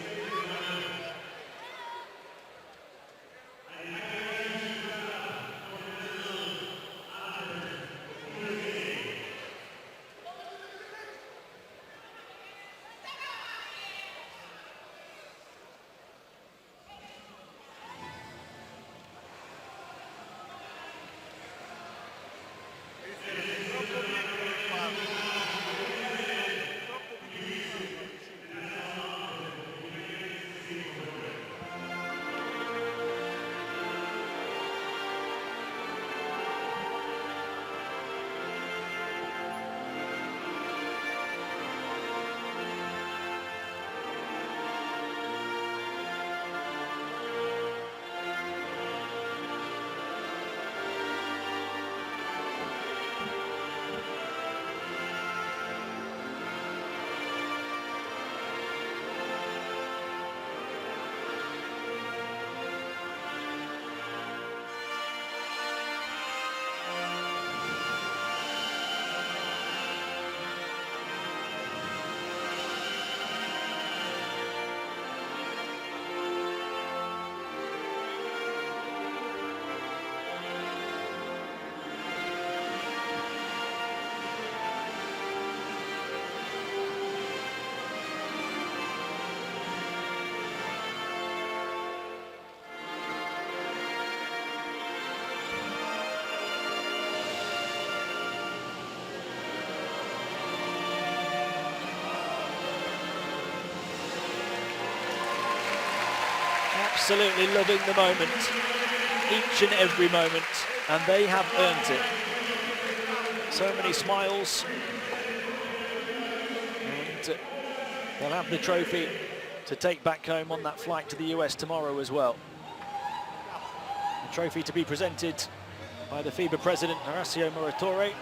absolutely loving the moment, each and every moment, and they have earned it. So many smiles, and they'll have the trophy to take back home on that flight to the US tomorrow as well. The trophy to be presented by the FIBA president, Horacio Moratore.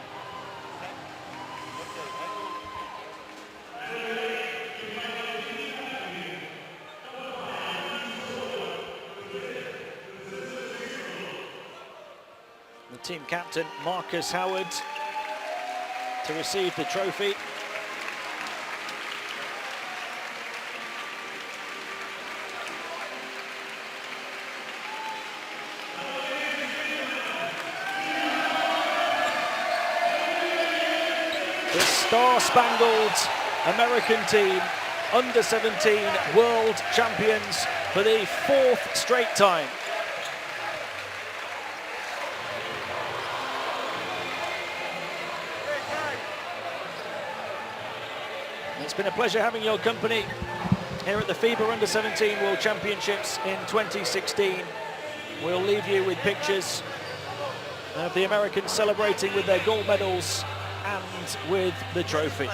The team captain, Marcus Howard, to receive the trophy. The star-spangled American team, under-17 world champions for the 4th straight time. It's been a pleasure having your company here at the FIBA Under-17 World Championships in 2016. We'll leave you with pictures of the Americans celebrating with their gold medals and with the trophy.